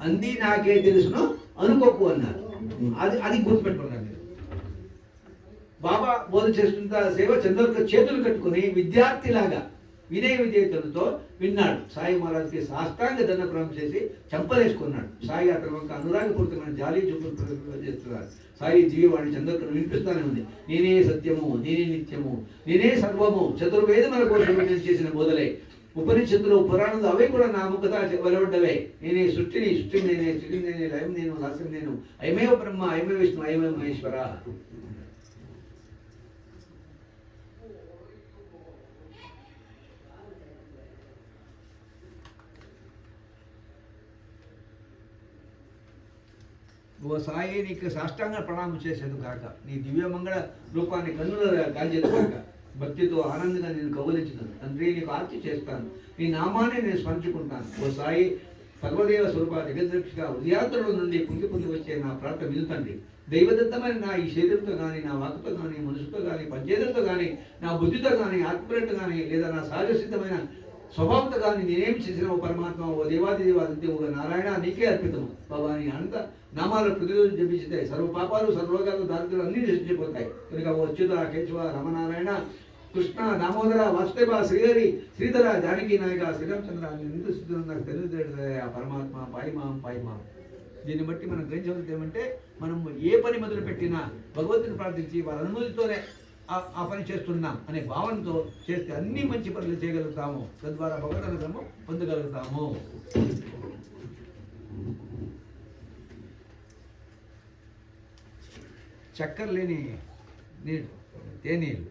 అన్నీ నాకే తెలుసును అనుకోకు అన్నారు. అది గుర్తుపెట్టుకున్నారు. బాబా బోధ చేస్తున్న సేవ చంద్రుడికి చేతులు కట్టుకుని విద్యార్థిలాగా వినయ విజేతలతో విన్నాడు. సాయి మహారాజ్కి సాష్టాంగ దండప్రమాణం చేసి చంపలేసుకున్నాడు. సాయి అతని వంక అనురాగపూరితమైన జాలి చూపులు చేస్తున్నారు. సాయి దివ్యవాణి చంద్రుడిని వినిపిస్తానే ఉంది. నేనే సత్యము, నేనే నిత్యము, నేనే సర్వము, చతుర్వేదముల కోసం నేను చేసిన బోధలే. ఉపనిషత్తులు పురాణాలు అవే కూడా నా ముఖత వెలువడ్డవే. నేనే సృష్టిని నేనే, స్థితి నేనే, లయం నేను, నాశం నేను, అయమేవ బ్రహ్మ, అయమే విష్ణు, అయమే మహేశ్వర. ఓ సాయి నీకు సాష్టాంగ ప్రణామం చేసేది కాక, నీ దివ్యమంగళ రూపాన్ని కన్నుల కాల్చేది కాక, భక్తితో ఆనందంగా నేను కౌలించుతాను. తండ్రి నీకు ఆర్తి చేస్తాను, నీ నామాన్ని నేను స్మరించుకుంటాను. ఓ సాయి సర్వదేవ స్వరూప జగద్రక్షక ఉదయాత్రుల నుండి పొంగి వచ్చే నా ప్రార్థన వినుతండి. దైవదత్తమైన నా ఈ శరీరంతో కానీ, నా వాకుతో కానీ, మనసుతో కానీ, పంచేతులతో కానీ, నా బుద్ధితో కానీ, ఆత్మతో కానీ, లేదా నా సహజ సిద్ధమైన స్వభావంతో కానీ నేనేం చేసిన ఓ పరమాత్మ, ఓ దేవాది దేవాది ఓ నారాయణ నీకే అర్పితము. బాబా నీ అనంత నామాలు ప్రతిరోజు జపించితే సర్వ పాపాలు, సర్వరోగాలు, దారిద్ర్యాలు అన్నీ నశించిపోతాయి. కనుక ఓ అచ్యుత, కేశవ, రమనారాయణ, కృష్ణ, దామోదర, వాసుదేవ, శ్రీహరి, శ్రీధర, జానకి నాయక, శ్రీరామచంద్ర ఎంత స్థితులు నాకు తెలియదు ఆ పరమాత్మ పాయిమాం. దీన్ని బట్టి మనం గ్రహించవలసింది ఏమంటే, మనం ఏ పని మొదలు పెట్టినా భగవంతుని ప్రార్థించి వారి అనుమతితోనే ఆ పని చేస్తున్నాం అనే భావనతో చేస్తే అన్ని మంచి పనులు చేయగలుగుతాము. తద్వారా భగవద్ అనుగ్రహము పొందగలుగుతాము. చక్కెర లేని నీళ్ళు, తేనీళ్ళు.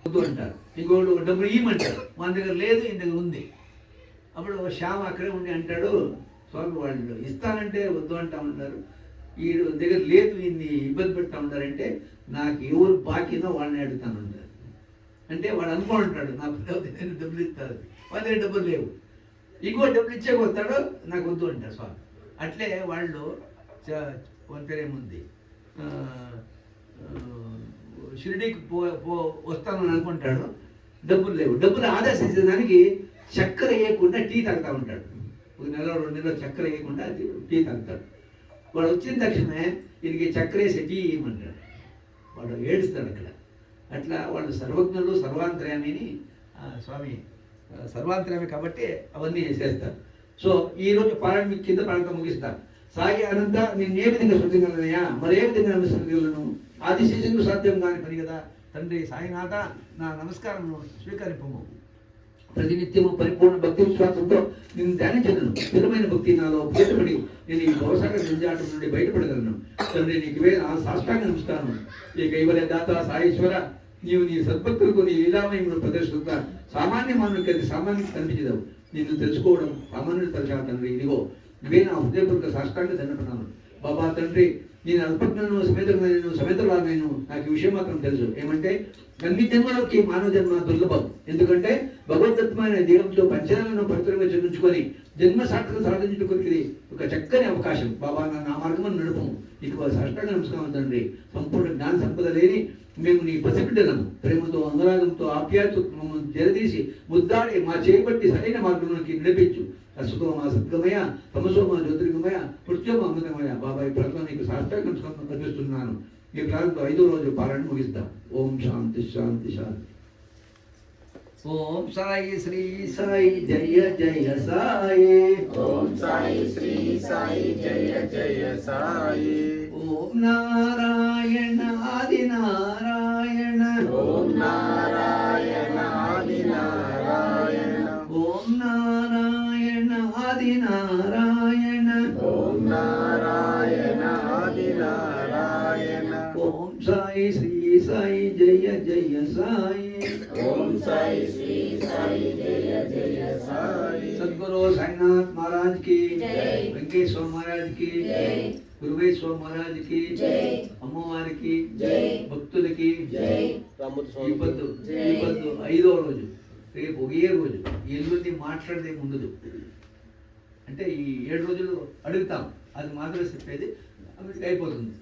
వద్దు అంటారు, ఇంకోటి డబ్బులు ఇవ్వమంటారు. మన దగ్గర లేదు, ఈయన దగ్గర ఉంది. అప్పుడు శ్యామ అక్కడే ఉండి అంటాడు, స్వామి వాళ్ళు ఇస్తానంటే వద్దు అంటా ఉంటారు, ఈ దగ్గర లేదు, ఇన్ని ఇబ్బంది పెడతా ఉంటారంటే నాకు ఎవరు బాకీనో వాళ్ళని అడుగుతాను అంటారు. అంటే వాడు అనుకుంటాడు నా నేను డబ్బులు ఇస్తారు, వాళ్ళ దగ్గర డబ్బులు లేవు. ఇంకో డబ్బులు ఇచ్చే వస్తాడు, నాకు వద్దు అంటారు స్వామి. అట్లే వాళ్ళు పేరేముంది, షిరిడీకి వస్తానని అనుకుంటాడు, డబ్బులు లేవు. డబ్బులు ఆదేశించడానికి చక్కెర వేయకుండా టీ తాగుతూ ఉంటాడు. 1 నెల 2 నెలలు చక్కెర వేయకుండా టీ తాగుతాడు. వాడు వచ్చిన తక్షణమే దీనికి చక్కెర వేసి టీ ఇవ్వమంటాడు. వాడు ఏడుస్తాడు అక్కడ. అట్లా వాళ్ళు సర్వజ్ఞులు, సర్వాంతర్యామిని. స్వామి సర్వాంతర్యామి కాబట్టి అవన్నీ చేస్తారు. సో ఈరోజు పారాయణ కింద ప్రాంతం ముగిస్తాను. సాయి అనంత నేను ఏ విధంగా శృతిగలనయ్యా, మరే విధంగా అనుసరించగలను? ఆదిశేషులకు సాధ్యం కాని పని కదా. తండ్రి సాయినాథ, నా నమస్కారము స్వీకరింపము. ప్రతినిత్యము పరిపూర్ణ భక్తి విశ్వాసంతో నేను ధ్యానించగలను. స్థిరమైన భక్తి నాలో చేతబడి నేను ఈ భవసాగర జంజాటం నుండి బయటపడగలను. తండ్రి నీకు సాష్టాంగ నమస్కారం. ఈ కైవల్య దాత సాయేశ్వర, నీవు నీ సద్భక్తులకు నీ లీలామయమును ప్రదర్శిస్తా సామాన్య మానవునికి అది సామాన్యంగా కనిపించదు. నిన్ను తెలుసుకోవడం సామాన్యుడు తరచా తండ్రి. ఇదిగో ఇవే నా హృదయపూర్వక సాష్టాంగ దండపన్నాను. బాబా తండ్రి, నేను అల్పజ్ఞను సమేతరాలను నాకు ఈ విషయం మాత్రం తెలుసు. ఏమంటే అన్ని జన్మలకి మానవ జన్మ దుర్లభం. ఎందుకంటే భగవద్గతమైన దేహంతో పంచనాలను పవిత్రంగా చదివించుకొని జన్మ సార్థక సాధించుకోనికి ఇది ఒక చక్కని అవకాశం. బాబా నా మార్గం నడుపము. నీకు సాష్టాంగ నమస్కారం తండ్రి. సంపూర్ణ జ్ఞాన సంపద లేని మేము నీ పసిబిడ్డలము. ప్రేమతో అనురాగంతో ఆప్యాయతో మమ్మల్ని జరదీసి ముద్దాడి మా చేయబట్టి సరైన మార్గంలోకి నడిపించు. అసుతో మా సద్గమయ, తమసో మా జ్యోతిర్గమయ, మృత్యో మా అమృతమయ. బాబాయ్ ప్రజలు నీకు సాష్టాంగ నమస్కారం కనిపిస్తున్నాను. ఈ ప్రారంభంలో 5వ రోజు పారాయణ ముగిస్తాం. ఓం శాంతి శాంతి శాంతి. ఓం సాయి శ్రీ సాయి జయ జయ సాయి. ఓం సాయి శ్రీ సాయి జయ జయ సాయి. ఓం నారాయణ ఆది నారాయణ. ఓం నారాయణ ఆది నారాయణ. ఓం నారాయణ ఆది నారాయణ. ఓం నారాయణ ఆది నారాయణ. ఓం సాయి శ్రీ సాయి జయ జయ సాయి. ఓం సాయి శ్రీ సాయి జయ జయ సాయి. సద్గురు సాయినాథ్ మహారాజ్ కి జై. వెంకటేశ్వర మహారాజ్ కి జై. గురువేశ్వర మహారాజ్ కి జై. అమ్మవారికి జై. భక్తులకి జై. రామూర్తి ఈ పొద్దు జై. 5వ రోజు, రేపు ఒకే రోజు. ఎల్లుండి మాట్లాడేది ఉండదు. అంటే ఈ 7 రోజులు అడుగుతాం, అది మాత్రం చెప్పేది. అప్పటికి అయిపోతుంది.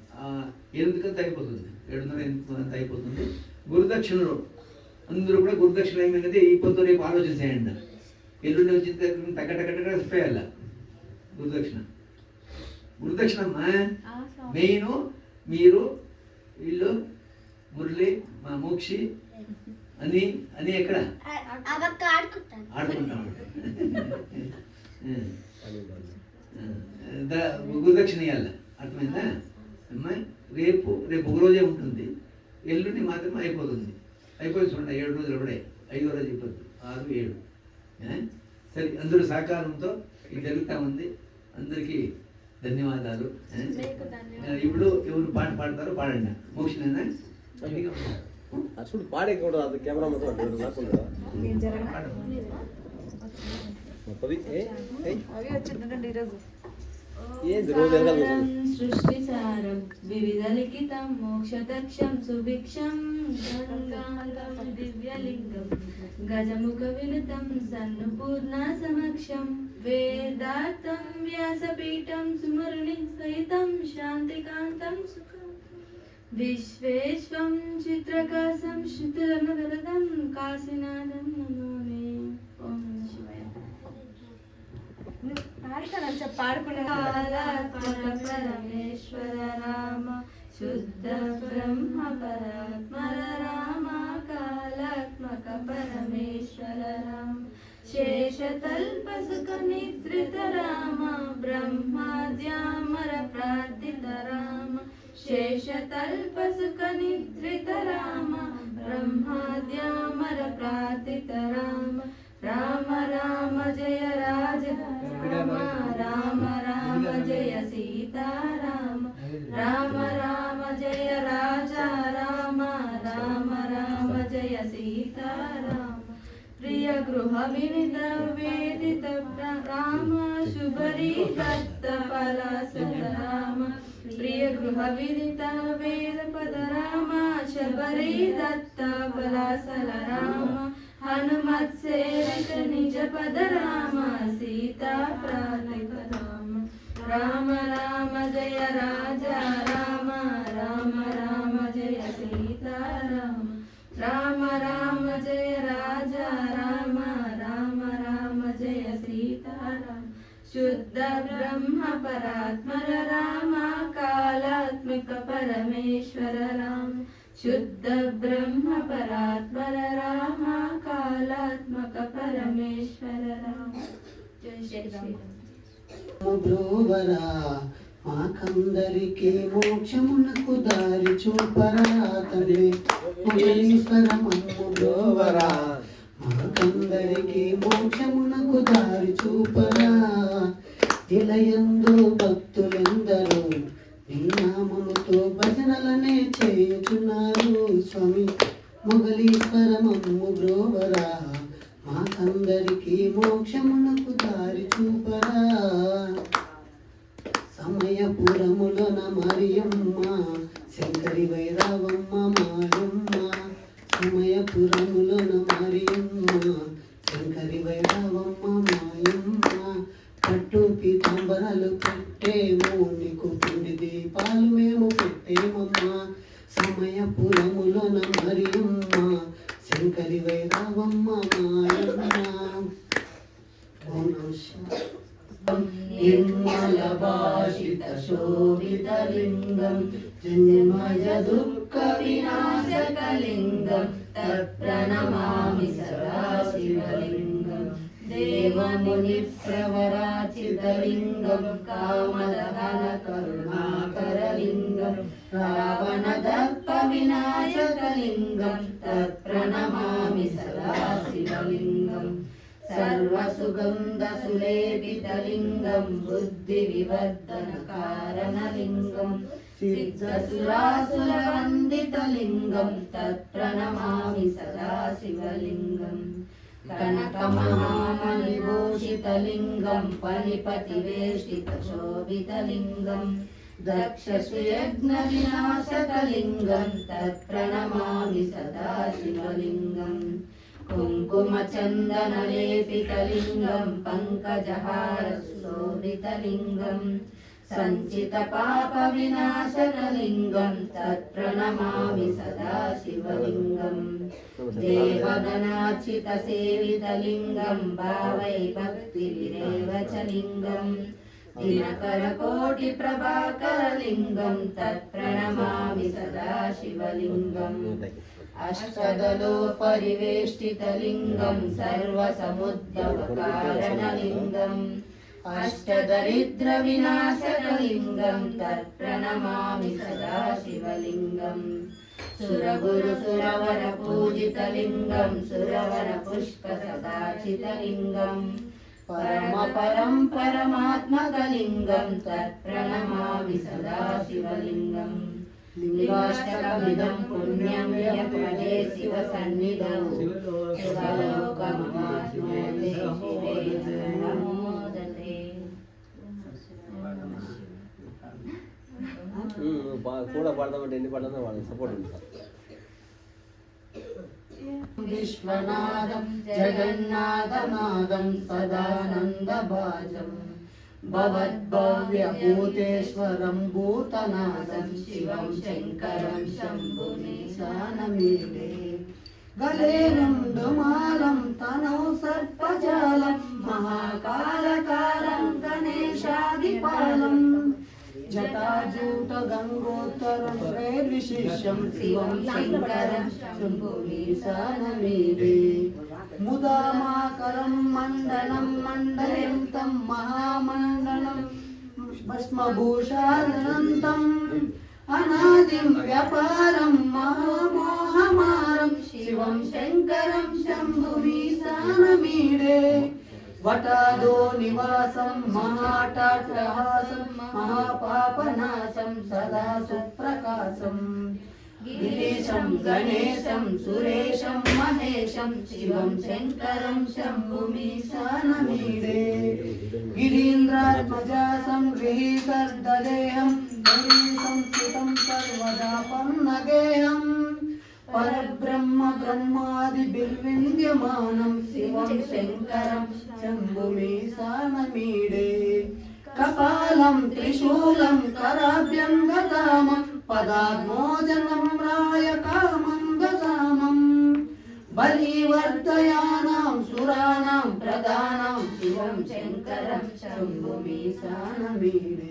8 అయిపోతుంది, 7:30 అయిపోతుంది. గురుదక్షిణలు అందరూ కూడా గురుదక్షిణ ఏమైనది ఈ పొద్దు రేపు ఆలోచించేయండి. ఎల్లుండి వచ్చిన తగ్గ చెప్పేయాల గురుదక్షిణ. గురుదక్షిణమ్మా మెయిన్ మీరు వీళ్ళు మురళి మా మోక్షి అని ఎక్కడ అవక్క ఆడుకుంటాను. ఆడుకుంటాం. గురుదక్షిణ ఇవ్వాల, అర్థమైందా అమ్మా? రేపు ఒక రోజే ఉంటుంది, ఎల్లుండి మాత్రమే అయిపోతుంది. అయిపోయి చూడండి 7 రోజులు అప్పుడే. 5వ రోజు అయిపోతుంది, 6, 7. సరే, అందరూ సహకారంతో ఇది జరుగుతూ ఉంది. అందరికీ ధన్యవాదాలు. ఇప్పుడు ఎవరు పాట పాడతారో పాడండి. మోక్షనేనా? చూడు పాడే కూడా అది కెమెరా మొత్తం రాకుండా నేను జరగనా? అవి వచ్చిందండి ఈరోజు. ఏంది రోజు వెనకాల సృష్టిసారం వివిధ లిఖితం మోక్షదక్షం సుభిక్షం గంగాంగం దివ్యలింగం గజముఖ వినుతం సన్నుపూర్ణ సమక్షం వేదార్థం వ్యాసపీఠం సుమరుని సహితం శాంతికాంతం సుఖం విశ్వేశ్వం చిత్రకాశం శృతిరనవరదం కాశీనాథం నమోమే. ఓం నమః శివాయ. పరమేశ్వర రామ శుద్ధ బ్రహ్మ పరాత్మర రామ కాలాత్మక పరమేశ్వర రామ శేషతల్ప సుఖ నిద్రిత రామ బ్రహ్మాద్యామర ప్రార్థిత రామ శేషతల్ప సుఖ నిద్రిత రామ బ్రహ్మాద్యామర ప్రార్థిత రామ రామ రామ జయ రాజ రామ రామ రామ జయ సీతారామ రామ రామ జయ రాజా రామ రామ రామ జయ సీతారామ ప్రియ గృహ వినిత వేదిత రామ శుభరీ దత్త పలాసన రామ ప్రియ గృహ విదిత వేద పద రామ శబరీ దత్త పలాసల రామ హనుమత్ సేవిత నిజ పద రామ సీతా ప్రాణిక రామ రామ రామ జయ రాజా రామ రామ రామ జయ సీతారామ రామ రామ జయ రాజా రామ రామ రామ జయ సీతారామ శుద్ధ బ్రహ్మ పరాత్మర రామ కాలాత్మక పరమేశ్వర రామ శుద్ధ బ్రహ్మ పరాత్మర రామ కాలాత్మక పరమేశ్వర రామ. జై శ్రీరామ్. బ్రోవరా మాకందరికి మోక్షమునకు దారి చూపరా తండ్రి మొగలీశ్వరమమ్ము బ్రోవరా మాకందరికి మోక్షమునకు దారి చూపరా ఇలయందు భక్తులెందరూ నీ నామముతో భజనలనే చేయుచున్నారు స్వామి మొగలీశ్వరమమ్ము బ్రోవరా మాకందరికి మోక్షమునకు దారి చూపరా సమయపురములోన మరియమ్మ శంకరి వైరావమ్మ మాయమ్మ సమయపురములోన మరియమ్మ శంకరి వైరావమ్మ మాయమ్మ పట్టు పీతాంబరాలు పెట్టేము నీకు పిండి దీపాలు మేము పెట్టేమమ్మా సమయపురములోన మరియమ్మ శంకరి వైరావమ్మ మాయమ్మ నిర్మల భాషిత శోభితలింగం జన్మజ దుఃఖ వినాశకలింగం తత్ప్రణమామి సదా శివలింగం దేవముని ప్రవరాచితలింగం కామదహన కరుణాకరలింగం రావణ దర్ప వినాశకలింగం తత్ప్రణమామి సదా శివలింగం सर्वसुगन्धसुलेपितलिङ्गं बुद्धिविवर्धनकारणलिङ्गं सिद्धसुरासुरवन्दितलिङ्गं तत्प्रणमामि सदा शिवलिङ्गं कनकमहामणिभूषितलिङ्गं फणिपतिवेष्टितशोभितलिङ्गं दक्षसुयज्ञविनाशकलिङ्गं तत्प्रणमामि सदा शिवलिङ्गं कुङ्कुमचन्दनलेपितलिङ्गं पङ्कजहारशोभितलिङ्गं सञ्चितपापविनाशकलिङ्गं तत्प्रणमामि सदा शिवलिङ्गं देवगणार्चितसेवितलिङ्गं भावै भक्तिविरेव च लिङ्गं दिनकरकोटिप्रभाकरलिङ्गं तत्प्रणमामि सदा शिवलिङ्गम् अष्टदलो परिवेष्टितलिङ्गं सर्वसमुद्भवकारणलिङ्गम् अष्टदरिद्रविनाशकलिङ्गं तत्प्रणमामि सदा शिवलिङ्गम् सुरगुरुसुरवरपूजितलिङ्गं सुरवरपुष्पसदाचितलिङ्गं परमपरं परमात्मकलिङ्गं तत्प्रणमामि सदा शिवलिङ्गम् लिङ्गाष्टकमिदं पुण्यं यपदे शिवसन्निधौ शिवलोकमहात्म्ये शिवे नमोदते కూడా పాడదామంటే ఎన్ని పాడదా వాళ్ళకి సపోర్ట్ ఉంది విశ్వనాథం జగన్నాథనాథం సదానందభాజం భవద్భవ్యభూతేశ్వరం భూతనాథం శివం శంకరం శంభునిశానమీడే గలే రుండుమాలం తనౌ సర్పజాలం మహాకాలకాలం గణేశాదిపాలం జటాజూట గంగోత్తరం శ్రేర్విశేషం శివం శంకరం శంభునిశానమీడే ముదామాకరం మండలం మండయంతం మహామండలం భస్మభూషానంతం అనాదిం వ్యాపారం మహామోహమారం శివం శంకరం శంభుమీశానమీడే వటాదో నివాసం మహాటాటహాసం మహాపాపనాశం సదా సుప్రకాశం గిరీశం గణేశం సురేశం మహేశం శివం శంకరం శంభుమీశానమీడే గిరీంద్రాత్మజాసం గృహీతర్దదేహం సంస్థితం సర్వదా పన్నగేహం పరబ్రహ్మ బ్రహ్మాది బిర్వింద్యమానం శివం శంకరం శంభుమీశానమీడే కపాలం త్రిశూలం కరాభ్యం గతామం పదాత్మోజనం రాయకామం గతామం బలివర్ధయానాం సురాణాం ప్రధానాం శివం శంకరం శంభుమీశానమీడే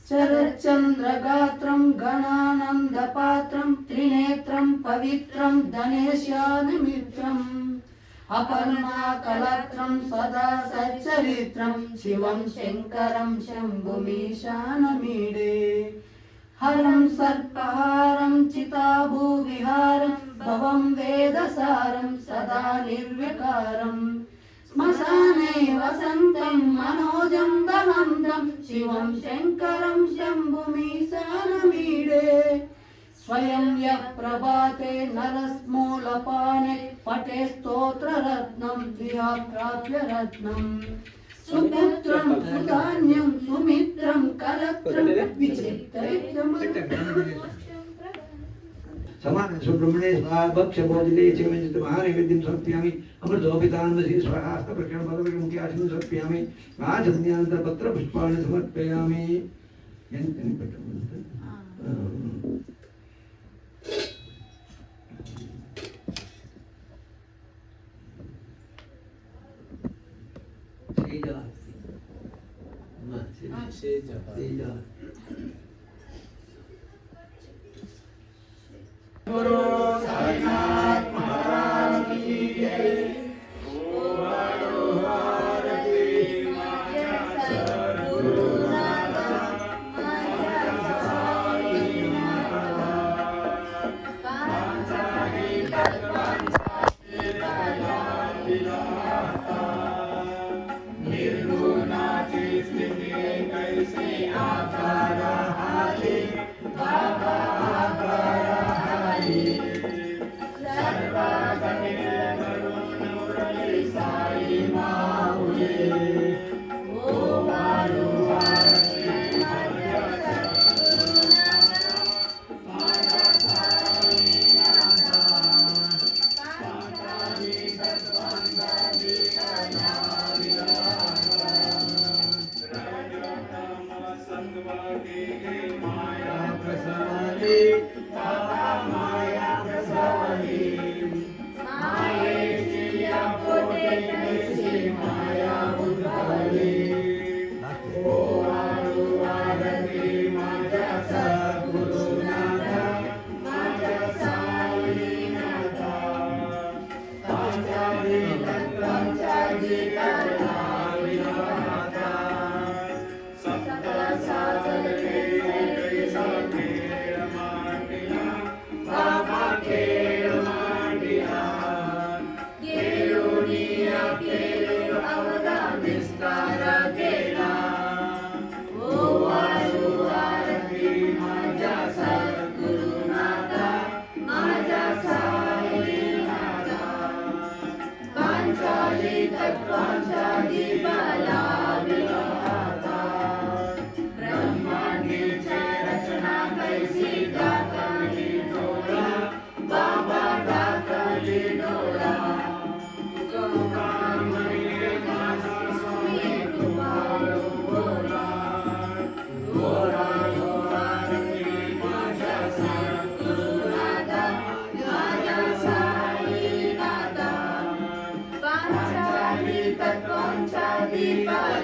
శరచంద్రగాత్రం గణానందపాత్రం త్రినేత్రం పవిత్రం ధనేశానిమిత్రం అపర్ణాకలత్రం సదా సచ్చరిత్రం శివం శంకరం శంభుమీశానమీడే హరం సర్పహారం చితాభూవిహారం భవం వేదసారం సదా నిర్వికారం శ్మశానే వసంతం మనోజం దహంతం శివం శంకరం శంభుమీశానమీడే స్వయం యః ప్రభాతే నరస్మూలపానే పటే స్తోత్రరత్నం ద్విహాప్రాప్యరత్నం సుపుత్రం సుధాన్యం సుమిత్రం కలత్రం విచిత్రైత్యం సమాన సుబ్రహ్మణ్య స్వాహ భక్ష భోజనే చివంజిత మహానైవేద్యం సమర్పయామి అమృతోపితాన్వసి స్వహస్త ప్రక్షణ పదవిముఖి ఆశనం సమర్పయామి రాజన్యాంతర పత్ర పుష్పాన్ని సమర్పయామి ఎంత పెట్టమంటే గురు సాయినాథ్ మహారాజ్ की जय Dipala